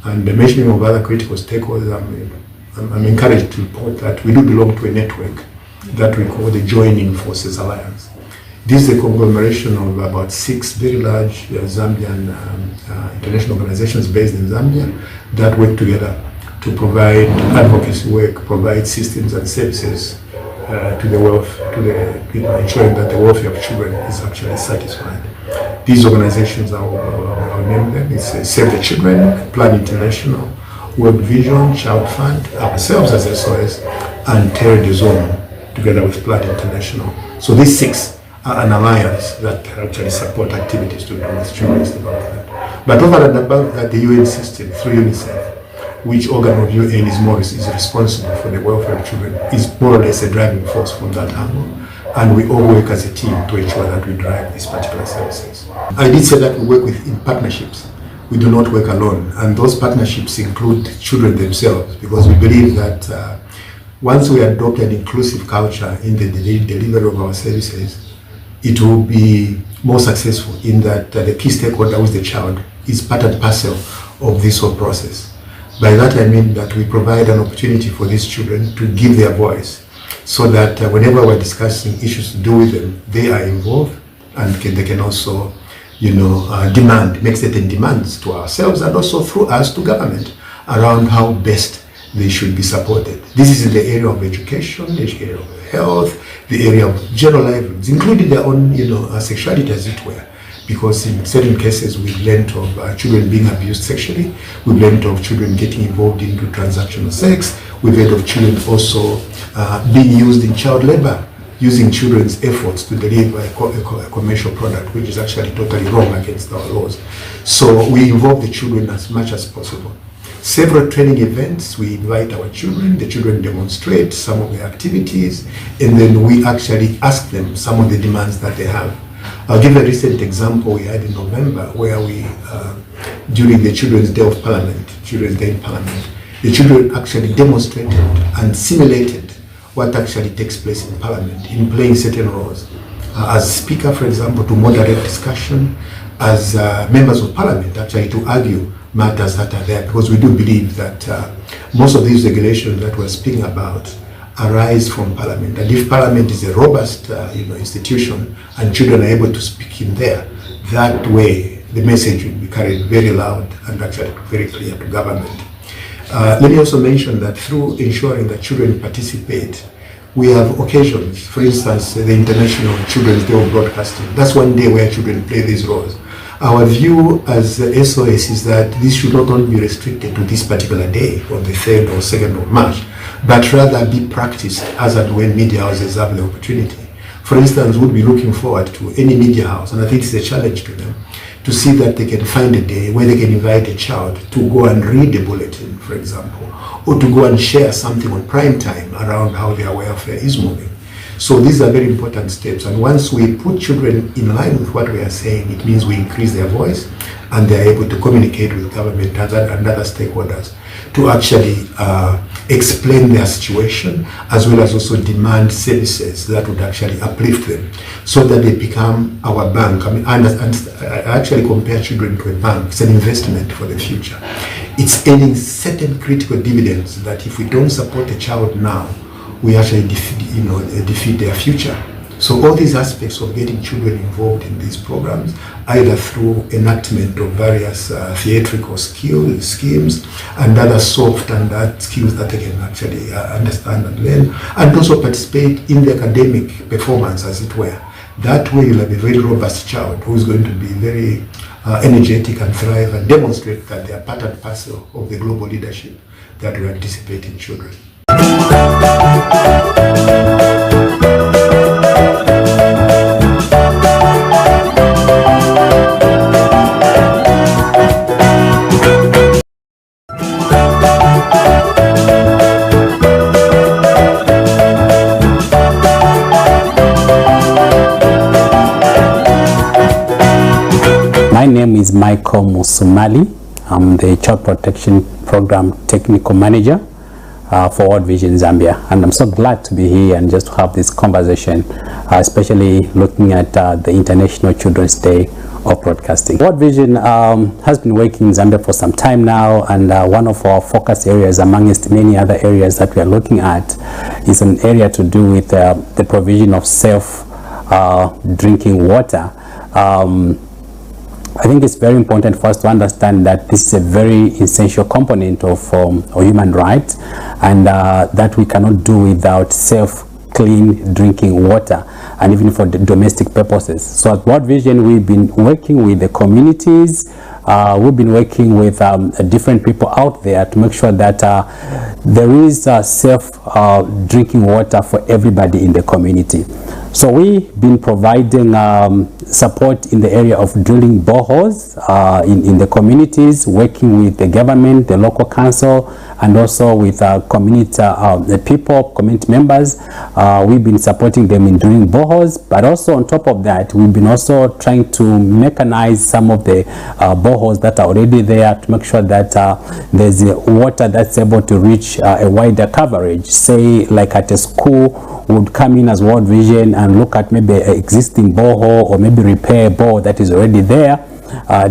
And the mentioning of other critical stakeholders, I'm encouraged to report that we do belong to a network that we call the Joining Forces Alliance. This is a conglomeration of about 6 very large Zambian international organizations based in Zambia that work together to provide advocacy work, provide systems and services to the ensuring that the welfare of children is actually satisfied. These organizations, I'll name them, it's Save the Children, Plan International, World Vision, Child Fund, ourselves as SOS, and Terre des Hommes, together with Plan International. So these 6 are an alliance that actually support activities to do with children's development. But over and above that, the UN system, through UNICEF, which organ of UN is responsible for the welfare of children, is more or less a driving force from that angle. And we all work as a team to ensure that we drive these particular services. I did say that we work in partnerships. We do not work alone. And those partnerships include children themselves, because we believe that once we adopt an inclusive culture in the delivery of our services, it will be more successful in that the key stakeholder, with the child, is part and parcel of this whole process. By that I mean that we provide an opportunity for these children to give their voice, so that whenever we're discussing issues to do with them, they are involved and they can also, make certain demands to ourselves and also through us to government around how best they should be supported. This is in the area of education, the area of health, the area of general livelihoods, including their own, sexuality, as it were. Because in certain cases, we've learned of children being abused sexually. We've learned of children getting involved into transactional sex. We've heard of children also being used in child labor, using children's efforts to deliver a commercial product, which is actually totally wrong against our laws. So we involve the children as much as possible. Several training events, we invite our children, the children demonstrate some of the activities, and then we actually ask them some of the demands that they have. I'll give a recent example we had in November, where we, during the Children's Day of Parliament, Children's Day in Parliament, the children actually demonstrated and simulated what actually takes place in Parliament in playing certain roles. As Speaker, for example, to moderate discussion, as members of Parliament actually to argue matters that are there, because we do believe that most of these regulations that we're speaking about arise from Parliament. And if Parliament is a robust institution and children are able to speak in there, that way the message will be carried very loud and actually very clear to government. Let me also mention that through ensuring that children participate, we have occasions, for instance, the International Children's Day of Broadcasting. That's one day where children play these roles. Our view as SOS is that this should not only be restricted to this particular day, on the 3rd or 2nd of March, but rather be practiced as and when media houses have the opportunity. For instance, we'll be looking forward to any media house, and I think it's a challenge to them, to see that they can find a day where they can invite a child to go and read a bulletin, for example, or to go and share something on prime time around how their welfare is moving. So these are very important steps, and once we put children in line with what we are saying, it means we increase their voice and they are able to communicate with government and other stakeholders to actually explain their situation, as well as also demand services that would actually uplift them so that they become our bank. I mean, I actually compare children to a bank. It's an investment for the future. It's earning certain critical dividends that if we don't support a child now, we actually defeat their future. So all these aspects of getting children involved in these programs, either through enactment of various theatrical schemes and other soft and hard skills that they can actually understand and learn, and also participate in the academic performance, as it were. That way you'll have a very robust child who is going to be very energetic and thrive and demonstrate that they are part and parcel of the global leadership that we anticipate in children. My name is Michael Musumali. I'm the Child Protection Program Technical Manager for World Vision Zambia, and I'm so glad to be here and just to have this conversation, especially looking at the International Children's Day of Broadcasting. World Vision has been working in Zambia for some time now, and one of our focus areas, amongst many other areas that we are looking at, is an area to do with the provision of safe drinking water. I think it's very important for us to understand that this is a very essential component of human rights, and that we cannot do without safe, clean drinking water, and even for the domestic purposes. So at World Vision, we've been working with the communities, we've been working with different people out there to make sure that there is safe drinking water for everybody in the community. So we've been providing support in the area of drilling boreholes in the communities, working with the government, the local council, and also with community community members. We've been supporting them in drilling boreholes, but also on top of that, we've been also trying to mechanize some of the boreholes that are already there to make sure that there's water that's able to reach a wider coverage. Say, like at a school, would come in as World Vision and look at maybe an existing borehole or maybe repair a borehole that is already there.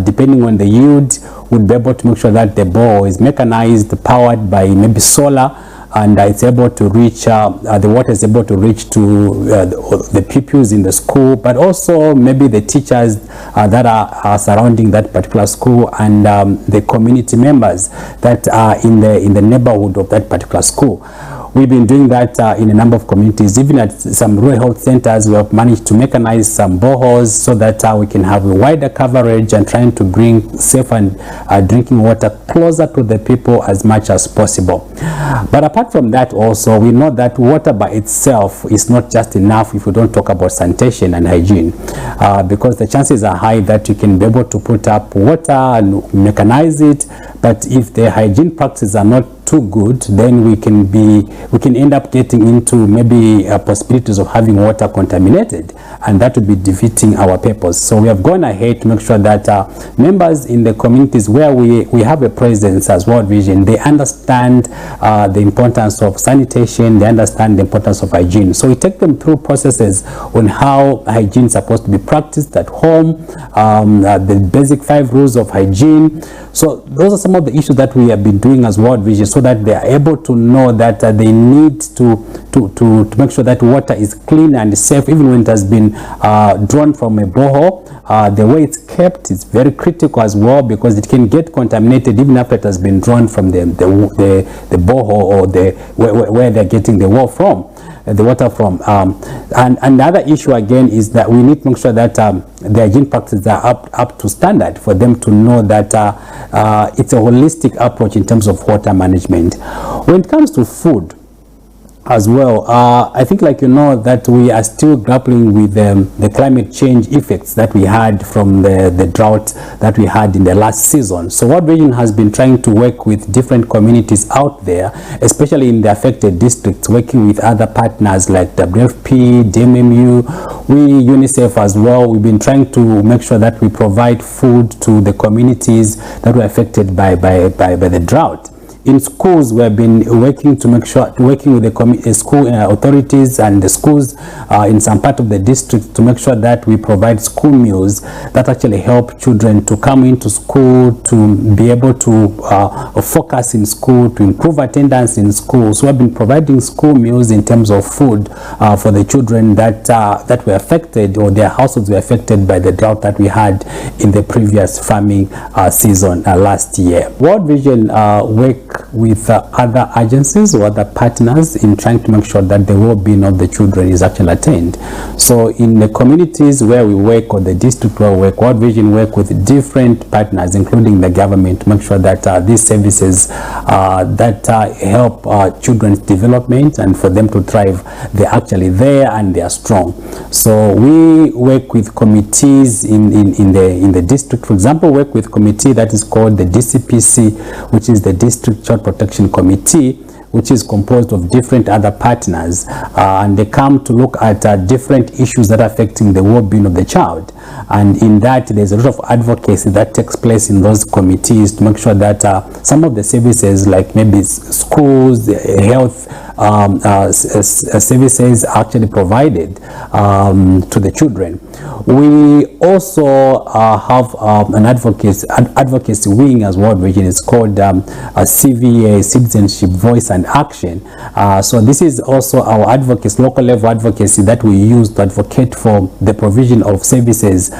Depending on the yield, would be able to make sure that the borehole is mechanized, powered by maybe solar, and it's able to reach, the water is able to reach to the pupils in the school, but also maybe the teachers that are surrounding that particular school, and the community members that are in the neighborhood of that particular school. We've been doing that in a number of communities. Even at some rural health centers, we have managed to mechanize some boreholes so that we can have a wider coverage and trying to bring safe and drinking water closer to the people as much as possible. But apart from that also, we know that water by itself is not just enough if we don't talk about sanitation and hygiene, because the chances are high that you can be able to put up water and mechanize it, but if the hygiene practices are not too good, then we can end up getting into maybe possibilities of having water contaminated, and that would be defeating our purpose. So we have gone ahead to make sure that members in the communities where we have a presence as World Vision, they understand the importance of sanitation, they understand the importance of hygiene. So we take them through processes on how hygiene is supposed to be practiced at home, the basic 5 rules of hygiene. So those are some of the issues that we have been doing as World Vision, so that they are able to know that they need to make sure that water is clean and safe, even when it has been drawn from a borehole. The way it's kept is very critical as well, because it can get contaminated even after it has been drawn from the borehole or where they're getting the water from. And another issue again is that we need to make sure that the hygiene practices are up to standard for them to know that it's a holistic approach in terms of water management. When it comes to food as well, I think, like you know, that we are still grappling with the climate change effects that we had from the drought that we had in the last season. So World Vision has been trying to work with different communities out there, especially in the affected districts, working with other partners like WFP, DMMU, UNICEF as well. We've been trying to make sure that we provide food to the communities that were affected by the drought. In schools, we have been working with the school authorities and the schools in some part of the district to make sure that we provide school meals that actually help children to come into school, to be able to focus in school, to improve attendance in school. So we've been providing school meals in terms of food for the children that were affected, or their households were affected by the drought that we had in the previous farming season last year. World Vision work with other agencies or other partners in trying to make sure that the well-being of the children is actually attained. So in the communities where we work, or the district where we work, World Vision work with different partners, including the government, to make sure that these services that help children's development and for them to thrive, they're actually there and they are strong. So we work with committees in the district. For example, work with committee that is called the DCPC, which is the District Child Protection Committee, which is composed of different other partners, and they come to look at different issues that are affecting the well-being of the child. And in that, there's a lot of advocacy that takes place in those committees to make sure that some of the services, like maybe schools, health services, are actually provided to the children. We also have an advocacy wing as World Vision. It's called CVA, Citizenship, Voice and Action. So this is also our advocacy, local level advocacy that we use to advocate for the provision of services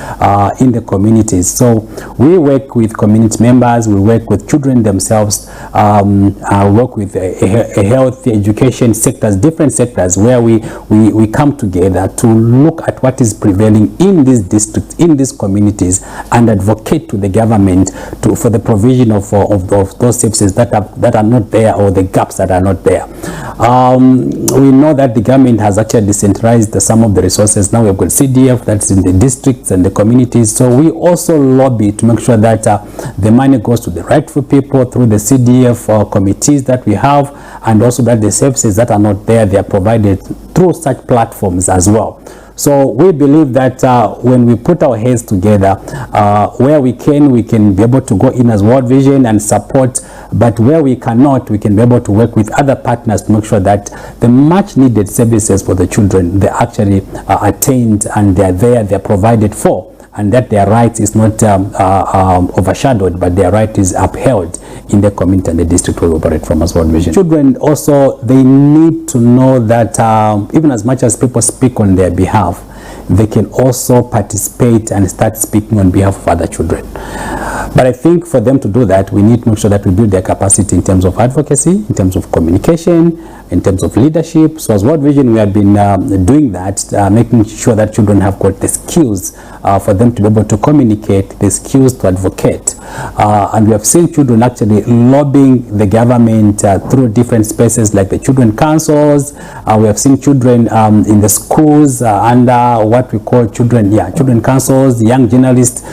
in the communities. So we work with community members, we work with children themselves, work with health, education sectors, different sectors, where we come together to look at what is prevailing in these districts, in these communities, and advocate to the government for the provision of those services that are not there, or the gaps that are not there. We know that the government has actually decentralized some of the resources. Now we've got CDF that's in the districts and the communities. So we also lobby to make sure that the money goes to the rightful people through the CDF committees that we have, and also that the services that are not there, they are provided through such platforms as well. So we believe that when we put our heads together, where we can be able to go in as World Vision and support, but where we cannot, we can be able to work with other partners to make sure that the much needed services for the children, they actually are attained, and they're there, they're provided for, and that their rights is not overshadowed, but their right is upheld in the community and the district we operate from as World Vision. Children also, they need to know that even as much as people speak on their behalf, they can also participate and start speaking on behalf of other children. But I think for them to do that, we need to make sure that we build their capacity in terms of advocacy, in terms of communication, in terms of leadership. So as World Vision, we have been doing that, making sure that children have got the skills for them to be able to communicate, the skills to advocate. And we have seen children actually lobbying the government through different spaces like the children councils. We have seen children in the schools under what we call children councils, young journalist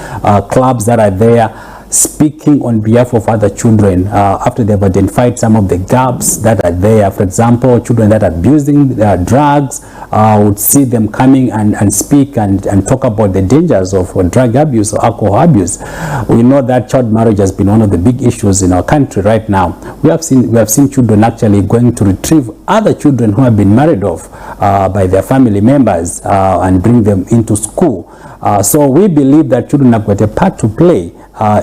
clubs that are there, speaking on behalf of other children after they've identified some of the gaps that are there. For example, children that are abusing drugs, would see them coming and speak and talk about the dangers of drug abuse or alcohol abuse. We know that child marriage has been one of the big issues in our country right now. We have seen children actually going to retrieve other children who have been married off by their family members and bring them into school. So we believe that children have got a part to play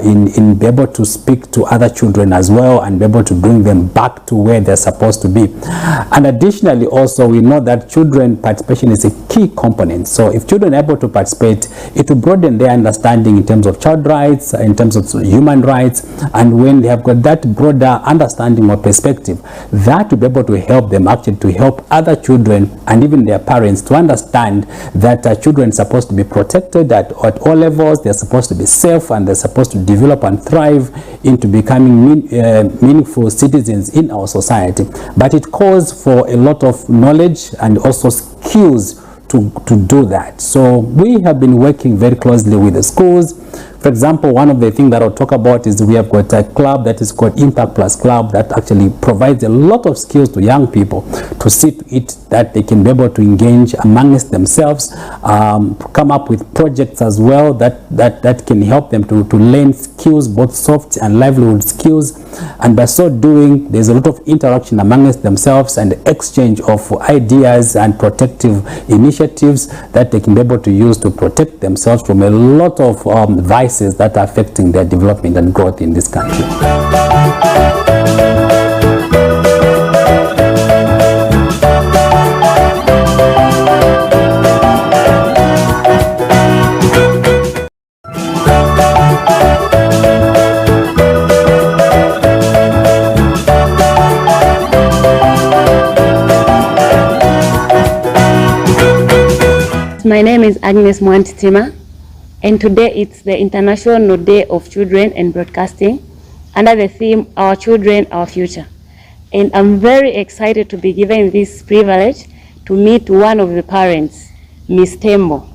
in be able to speak to other children as well and be able to bring them back to where they're supposed to be. And additionally also, we know that children participation is a key component. So if children are able to participate, it will broaden their understanding in terms of child rights, in terms of human rights, and when they have got that broader understanding or perspective, that will be able to help them actually to help other children and even their parents to understand that children are supposed to be protected at all levels. They're supposed to be safe, and they're supposed to develop and thrive into becoming meaningful citizens in our society. But it calls for a lot of knowledge and also skills to do that. So we have been working very closely with the schools. For example, one of the things that I'll talk about is we have got a club that is called Impact Plus Club that actually provides a lot of skills to young people to see to it that they can be able to engage amongst themselves, come up with projects as well that can help them to learn skills, both soft and livelihood skills. And by so doing, there's a lot of interaction amongst themselves and exchange of ideas and protective initiatives that they can be able to use to protect themselves from a lot of vices that are affecting their development and growth in this country. My name is Agnes Mwantitima, and today it's the International Day of Children and Broadcasting under the theme Our Children, Our Future. And I'm very excited to be given this privilege to meet one of the parents, Ms. Tembo.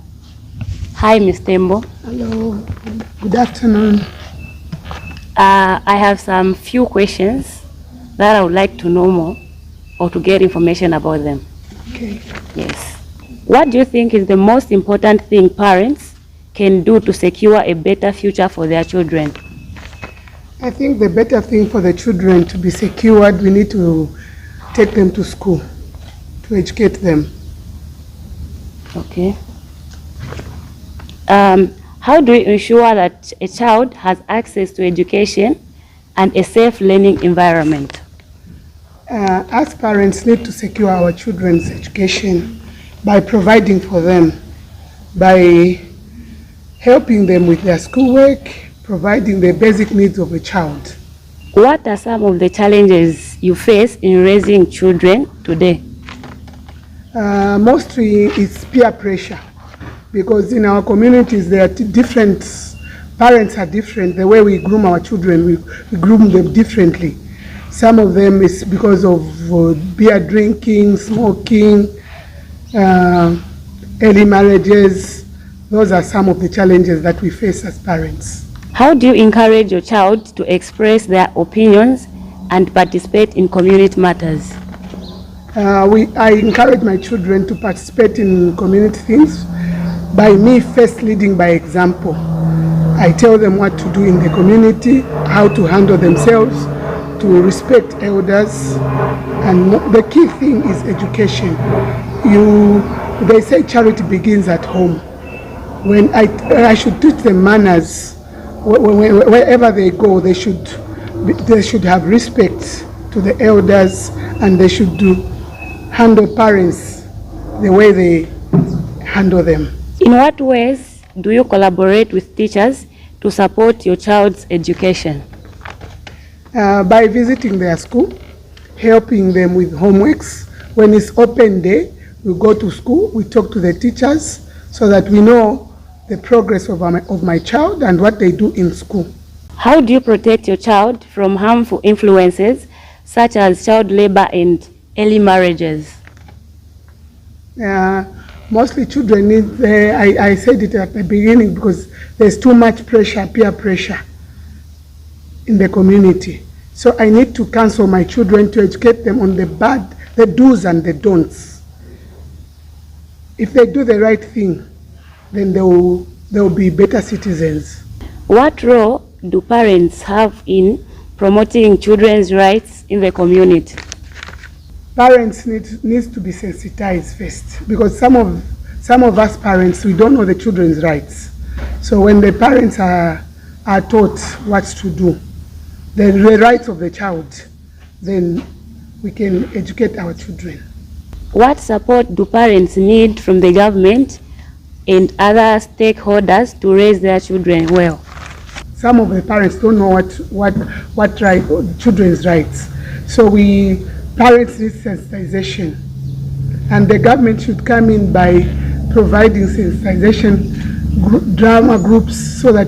Hi, Ms. Tembo. Hello, good afternoon. I have some few questions that I would like to know more or to get information about them. Okay. Yes. What do you think is the most important thing parents can do to secure a better future for their children? I think the better thing for the children to be secured, we need to take them to school, to educate them. Okay. How do you ensure that a child has access to education and a safe learning environment? As parents need to secure our children's education by providing for them, by helping them with their schoolwork, providing the basic needs of a child. What are some of the challenges you face in raising children today? Mostly it's peer pressure, because in our communities there are different, parents are different. The way we groom our children, we groom them differently. Some of them is because of beer drinking, smoking, early marriages. Those are some of the challenges that we face as parents. How do you encourage your child to express their opinions and participate in community matters? I encourage my children to participate in community things by me first leading by example. I tell them what to do in the community, how to handle themselves, to respect elders, and the key thing is education. They say charity begins at home. When I should teach them manners, wherever they go, they should have respect to the elders, and they should handle parents the way they handle them. In what ways do you collaborate with teachers to support your child's education? By visiting their school, helping them with homeworks. When it's open day, we go to school, we talk to the teachers so that we know the progress of my child and what they do in school. How do you protect your child from harmful influences such as child labor and early marriages? Mostly children need, I said it at the beginning, because there's too much pressure, peer pressure. in the community. So I need to counsel my children to educate them on the do's and the don'ts. If they do the right thing, then they will be better citizens. What role do parents have in promoting children's rights in the community? Parents need to be sensitized first, because some of us parents, we don't know the children's rights. So when the parents are taught what to do, the rights of the child, then we can educate our children. What support do parents need from the government and other stakeholders to raise their children well? Some of the parents don't know what right, children's rights. So parents need sensitization, and the government should come in by providing sensitization drama groups, so that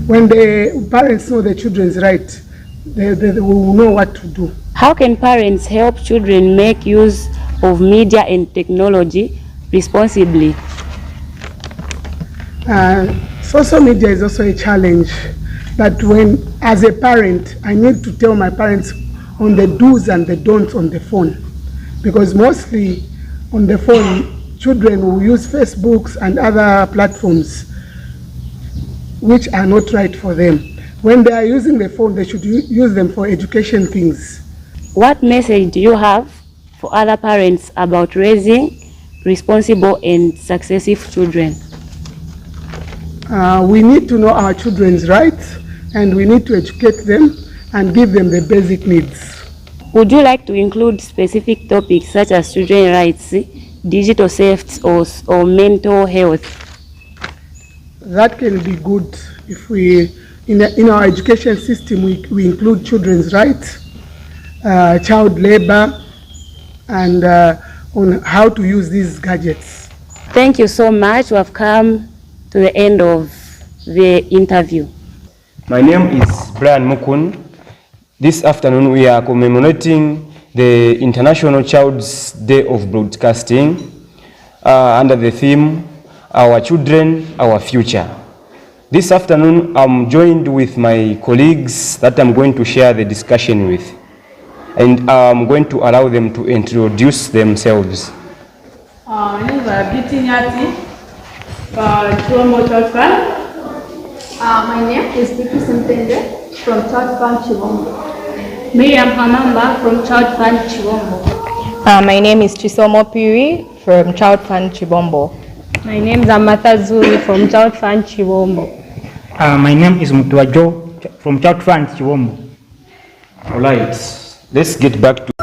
when the parents know the children's right, they will know what to do. How can parents help children make use of media and technology responsibly? Social media is also a challenge, but as a parent, I need to tell my parents on the do's and the don'ts on the phone, because mostly on the phone, children will use Facebooks and other platforms which are not right for them. When they are using the phone, they should use them for education things. What message do you have for other parents about raising responsible and successful children? We need to know our children's rights, and we need to educate them and give them the basic needs. Would you like to include specific topics such as children's rights, digital safety, or mental health? That can be good if in our education system, we include children's rights, child labor, and on how to use these gadgets. Thank you so much. We have come to the end of the interview. My name is Brian Mukun. This afternoon we are commemorating the International Child's Day of Broadcasting under the theme, Our Children, Our Future. This afternoon I'm joined with my colleagues that I'm going to share the discussion with, and I'm going to allow them to introduce themselves. My name is Beauty Nyati from Chiwombo Church Fund. My name is Vicky Simpende from Church Fund Chiwombo. Miriam Hamamba from Child Fund Chiwombo. My name is Chisomo Piri from Child Fund Chibombo. My name is Amata Zuri from Child Fund Chiwombo. My name is Mutuajo from Child Fund Chiwombo. All right, let's get back to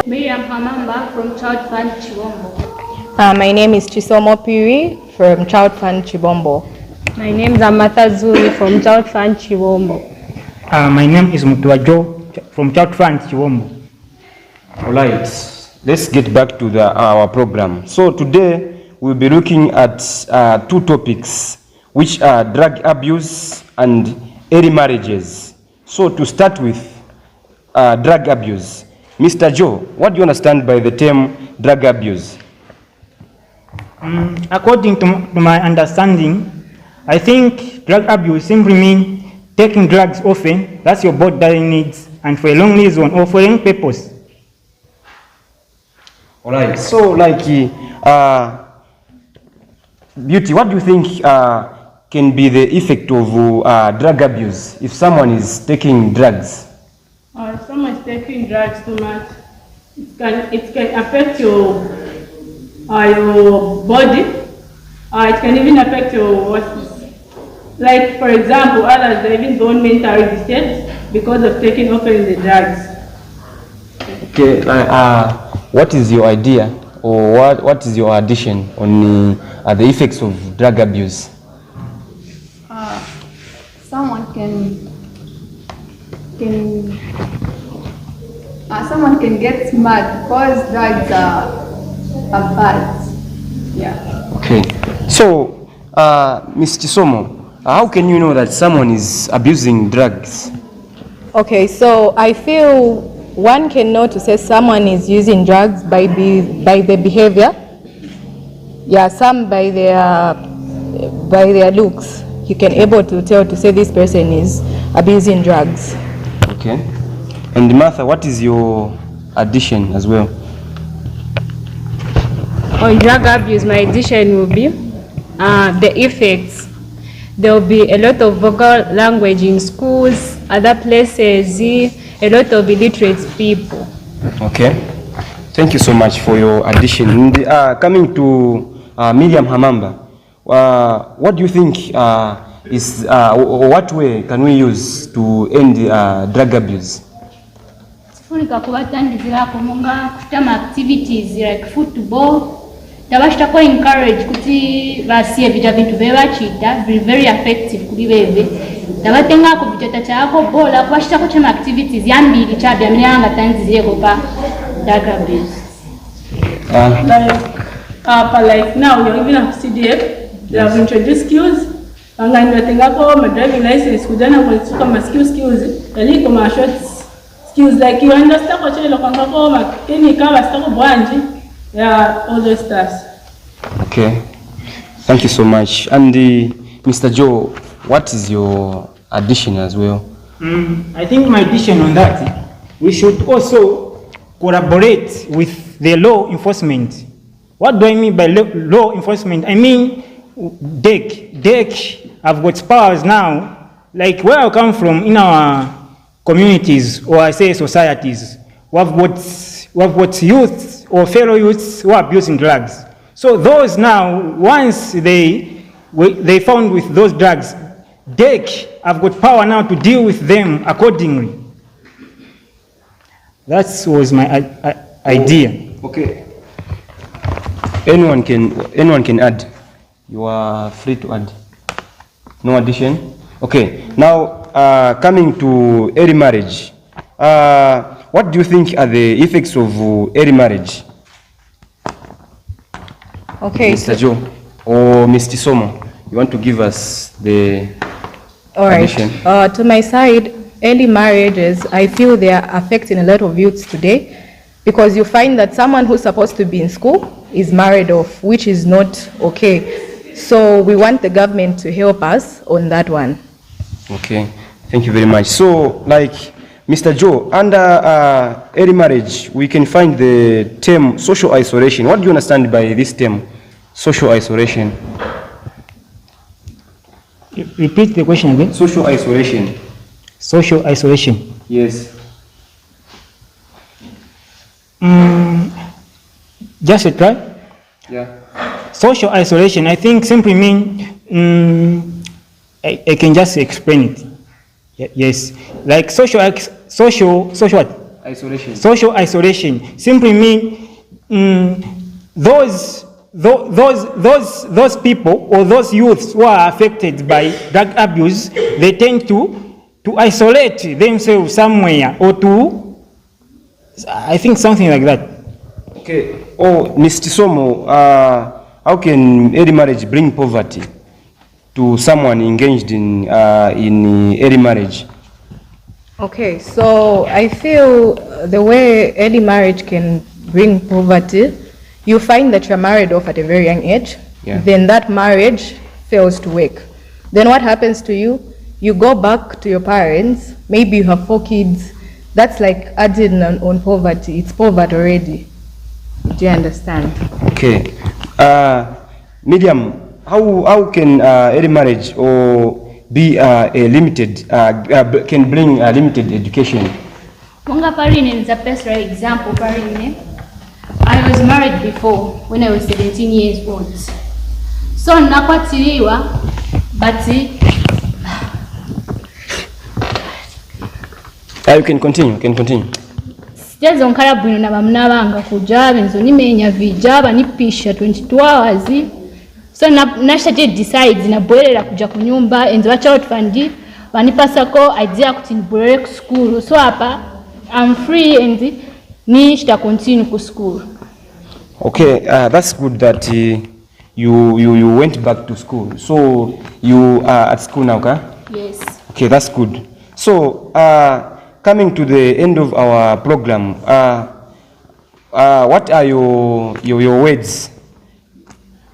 Miriam Hamamba from Child Fund Chiwombo. My name is Chisomo Piri from Child Fund Chibombo. My name is Amata Zuri from Child Fund Chiwombo. My name is Mutuajo from Child Fund Chiwombo. All right, let's get back to our program. So today we'll be looking at two topics, which are drug abuse and early marriages. So to start with drug abuse, Mr. Joe, what do you understand by the term drug abuse? According to my understanding, I think drug abuse simply means taking drugs often, that's your body needs, and for a long reason or for any purpose. All right, so like Beauty, what do you think can be the effect of drug abuse if someone is taking drugs? If someone is taking drugs too much, it can affect your body. It can even affect your like, for example, others they even go mentally disturbed because of taking often the drugs. Okay, what is your idea, or what is your addition on the effects of drug abuse? Someone can get mad because drugs are bad. Yeah. Okay. So, Ms. Chisomo, how can you know that someone is abusing drugs? Okay, so I feel one can know to say someone is using drugs by the behavior. Yeah, some by their looks, you can able to tell to say this person is abusing drugs. Okay. And Martha, what is your addition as well? On drug abuse, my addition will be the effects. There will be a lot of vulgar language in schools, other places, a lot of illiterate people. Okay. Thank you so much for your addition. And, coming to Miriam Hamamba, what do you think what way can we use to end drug abuse? Funika kubatandikirako munga kutama activities like football. Tabashitako encourage kuti basiye vita bintu bebachita very effective kuli bebe. Tabatengako bitata chako bola kubashitako chama activities yambiri chabya myanga tanzireko pa drug abuse. Like now you're even at CDF, they have introduced skills. Angani watengako my driving license kujana kwa ma skills yaliko ma short skills like you understand what you're looking for, any cover stuff branch, yeah, all those stuff. Okay, thank you so much. And Mr. Joe, what is your addition as well? I think my addition on that, we should also collaborate with the law enforcement. What do I mean by law enforcement? I mean DEC have got powers now, like where I come from in our communities, or I say societies, we have got youth or fellow youths who are abusing drugs. So those now, once they found with those drugs, DEC have got power now to deal with them accordingly. That was my idea. Okay. Anyone can add. You are free to add. No addition? Okay. Now, coming to early marriage. What do you think are the effects of early marriage? Okay. Mr. Joe or Mr. Somo, you want to give us the addition? All right. To my side, early marriages, I feel they are affecting a lot of youths today, because you find that someone who's supposed to be in school is married off, which is not okay. So we want the government to help us on that one. Okay, thank you very much. So, like Mr. Joe, under early marriage, we can find the term social isolation. What do you understand by this term, social isolation? Repeat the question again. Social isolation. Social isolation. Yes. Just a try. Yeah. Social isolation, I think simply mean, I can just explain it. Yes, like social what? Isolation. Social isolation simply mean those people or those youths who are affected by drug abuse, they tend to isolate themselves somewhere, or to, I think something like that. Okay. Oh, Mr. Somo, how can early marriage bring poverty to someone engaged in early marriage? Okay, so I feel the way early marriage can bring poverty, you find that you're married off at a very young age, then that marriage fails to work. Then what happens to you? You go back to your parents, maybe you have 4 kids, that's like adding on poverty, it's poverty already. Do you understand? Okay. Miriam, how can early marriage or be a limited, can bring a limited education? Munga Parine is a best example. Parine, I was married before when I was 17 years old. So nakwatiriwa, but you can continue. Sijazo nkala bwino na bamnabanga kuja benzo nimenya vijaba nipisha 22 hours. So nashaje decide na bolela kuja kunyumba enzo wacha outfandi banipasako idea kuti nibore ku school. So hapa I'm free and ni shita continue ku school. Okay, that's good that you went back to school. So you are at school now, okay? Yes. Okay, that's good. So coming to the end of our program, what are your words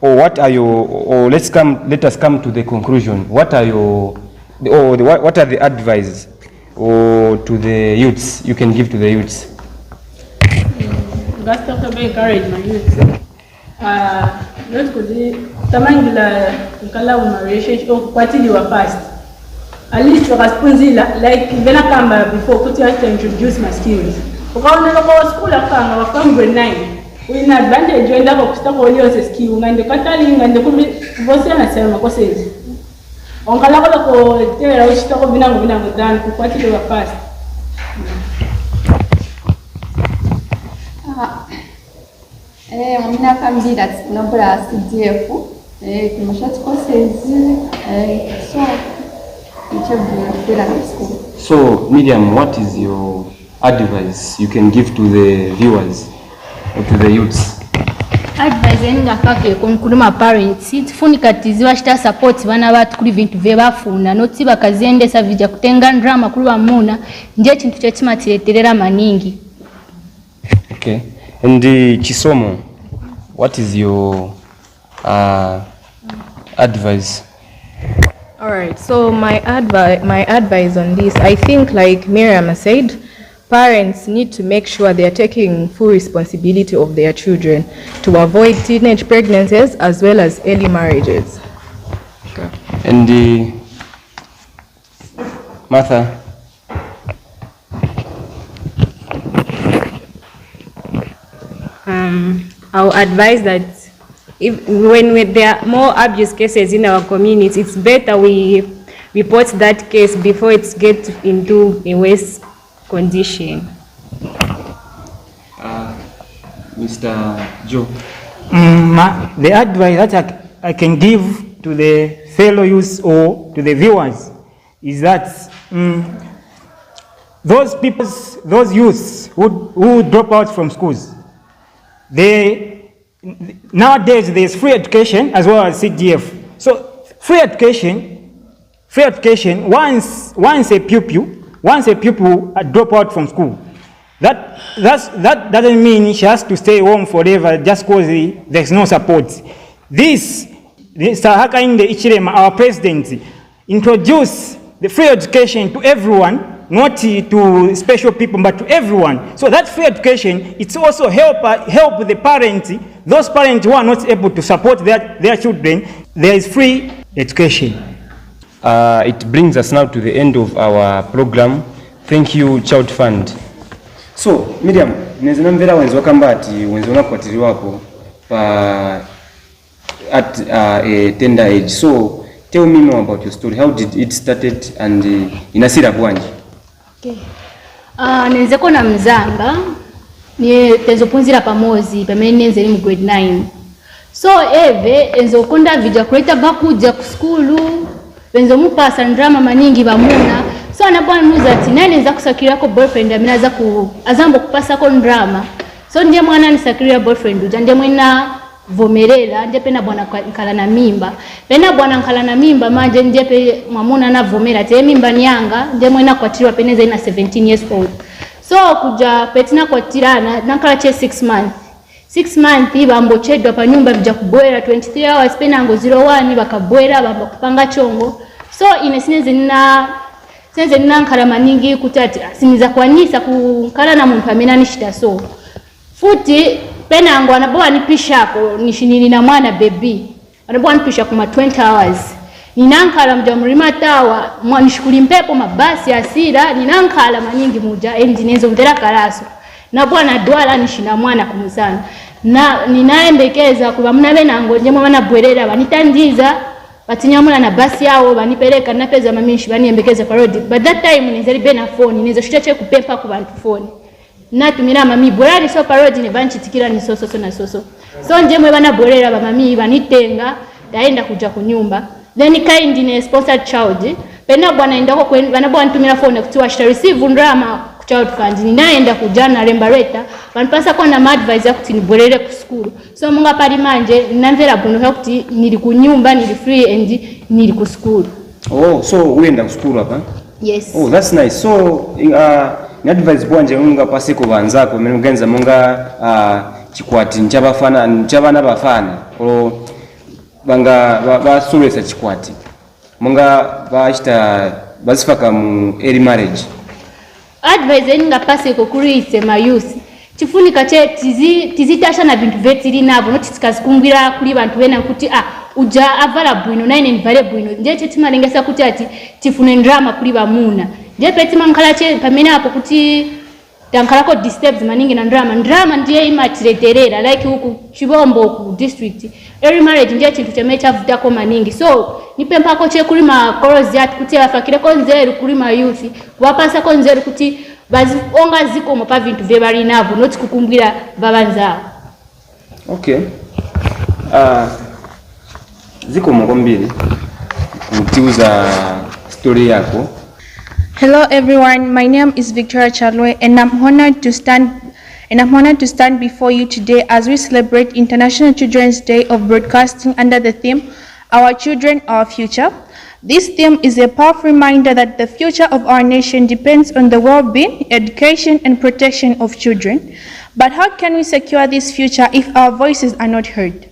or what are your, or let us come to the conclusion. What are your, or what are the advice or to the youths you can give to the youths? Let's talk about encourage my youth. Let's go to the relationship of what you were past. At least for responsibility, like when I come before, could you have to introduce my skills? Because when I go to school, I come grade 9. We have advantage when I go to all your skills, and the catalying and the voice and I say, my courses. On Kalako, there I stop being done to what you were past. Mina family that's not CDF. Commercial courses. So, Miriam, what is your advice you can give to the viewers or to the youths? Advice nga kake konkuluma parents tifunika tiziwa chita support bana batu kuli vintu vye bafuna noti bakazendesa vija kutenga drama kuli bamuna nje kintu kye kimatireterera maningi. Okay. And Chisomo, what is your advice? All right, so my advice on this, I think like Miriam said, parents need to make sure they are taking full responsibility of their children to avoid teenage pregnancies as well as early marriages. Okay. And Martha? I'll advise that when there are more abuse cases in our community, it's better we report that case before it gets into a worse condition. Mr. Joe? The advice that I can give to the fellow youths or to the viewers is that those youths who drop out from schools, nowadays there's free education as well as CDF. So free education, once a pupil drop out from school, that doesn't mean she has to stay home forever just because there's no support. This Hakainde Ichirema, our president, introduced the free education to everyone, not to special people, but to everyone. So that free education, it's also help the parents, those parents who are not able to support their children. There is free education. It brings us now to the end of our program. Thank you, Child Fund. So, Miriam, nezinamvera wenzo kambati wenzo nakwatiriwapo at a tender age. So, tell me more about your story. How did it started and inasira bwanji? Okay. Nenzeko na mzanga tezopunzira pamozi pamene nenzeli mu grade 9. So eve enzokonda vija kuleta bakuja ku skulu benzo mupasa ndrama maningi bamuna. So anabwana nuza ati nani nza kusakirako boyfriend aminaza azambo kupasa ko ndrama. So ndiye mwana nisakirira boyfriend uja ndiye mwena vomerera ndiye pena bwana nkala na mimba. Pena bwana nkala na mimba manje ndiye pe mwamuna na vomera te mimba nyanga ndiye mwena kwatirwa peneza ina 17 years old. So kuja petina kwatirana nankala che 6 months. 6 months bambo chedwa pa nyumba vija kubwera 23 hours pena ngo 01 bakabwera bamba kupanga chongo. So inesineze nina nkala maningi kutati siniza kwanisa kukala na muntu amena nishita so. Futi pena ngo anabawa nipishako nishinini na mwana baby. Anabawa nipisha kuma 20 hours. Ninankala mja mrima tawa mwanishukuli mpepo mabasi asira ninankala maningi muja enjinezo mvera kalaso. Na bwana dwala nishina mwana kumusana. Na ninaembekeza kuba mnabena ngo njemo bana bwerera banitandiza batinyamula na basi yao banipeleka na pesa mamishi baniembekeza kwa road. But that time nizali bena phone nizo shitache kupepa ku bantu phone. Na tumira mami bwerani so parodi ne banchitikira ni soso na soso. So njemo bana bwerera ba mami banitenga daenda kuja kunyumba. Then kindine sponsored child. Pena bwana endako kwa bana bwana tumira phone kutoa shita receive ndrama child fund ninaenda kujana rembareta banipasa kwa na advice ya kuti niborere ku school. So munga pali manje ninamvera buno kuti nili kunyumba nili free and nili ku school. Oh, so uenda ku school hapa? Yes. Oh, that's nice. So ni advice bwanje munga pase ku banzako mengenza munga chikwati nchabafana nchabana bafana. Oh, banga basulesa chikwati munga bachita basifaka mu early marriage. Advise nga paseko kurise mayusi chifunika che tizitasha na bintu vetiri nabo notitikazikungira kuli bantu bena kuti uja avala bwino naine nivale bwino nje chetimalengesa kuti ati tifune ndrama kuli bamuna nje petima nkala che pamene apo kuti tankalako disturbs maningi na ndrama ndiye imatireterera like huku Chibombo ku district early marriage ndiye chintu chamecha vutako maningi so nipempako che kuli ma korozi ati kuti afakire konzeru kuli ma youth wapasa konzeru kuti bazi onga ziko mo pa vintu vebali navo not kukumbira babanza. Okay. Ziko mokombili mtiuza story yako. Hello everyone, my name is Victoria Chalwe and I'm honored to stand before you today as we celebrate International Children's Day of Broadcasting under the theme Our Children, Our Future. This theme is a powerful reminder that the future of our nation depends on the well-being, education, and protection of children. But how can we secure this future if our voices are not heard?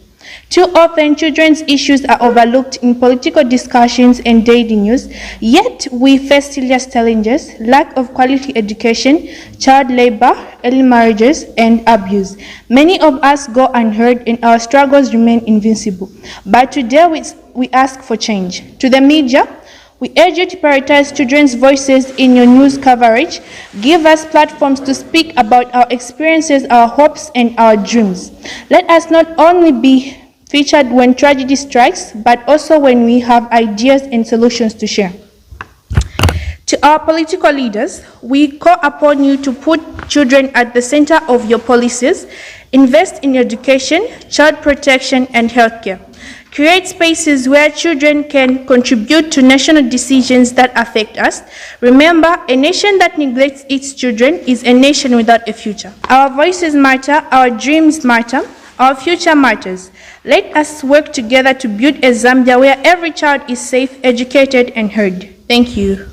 Too often, children's issues are overlooked in political discussions and daily news, yet we face serious challenges: lack of quality education, child labor, early marriages, and abuse. Many of us go unheard and our struggles remain invincible. But today we ask for change. To the media, we urge you to prioritize children's voices in your news coverage. Give us platforms to speak about our experiences, our hopes, and our dreams. Let us not only be featured when tragedy strikes, but also when we have ideas and solutions to share. To our political leaders, we call upon you to put children at the center of your policies. Invest in education, child protection, and healthcare. Create spaces where children can contribute to national decisions that affect us. Remember, a nation that neglects its children is a nation without a future. Our voices matter, our dreams matter, our future matters. Let us work together to build a Zambia where every child is safe, educated, and heard. Thank you.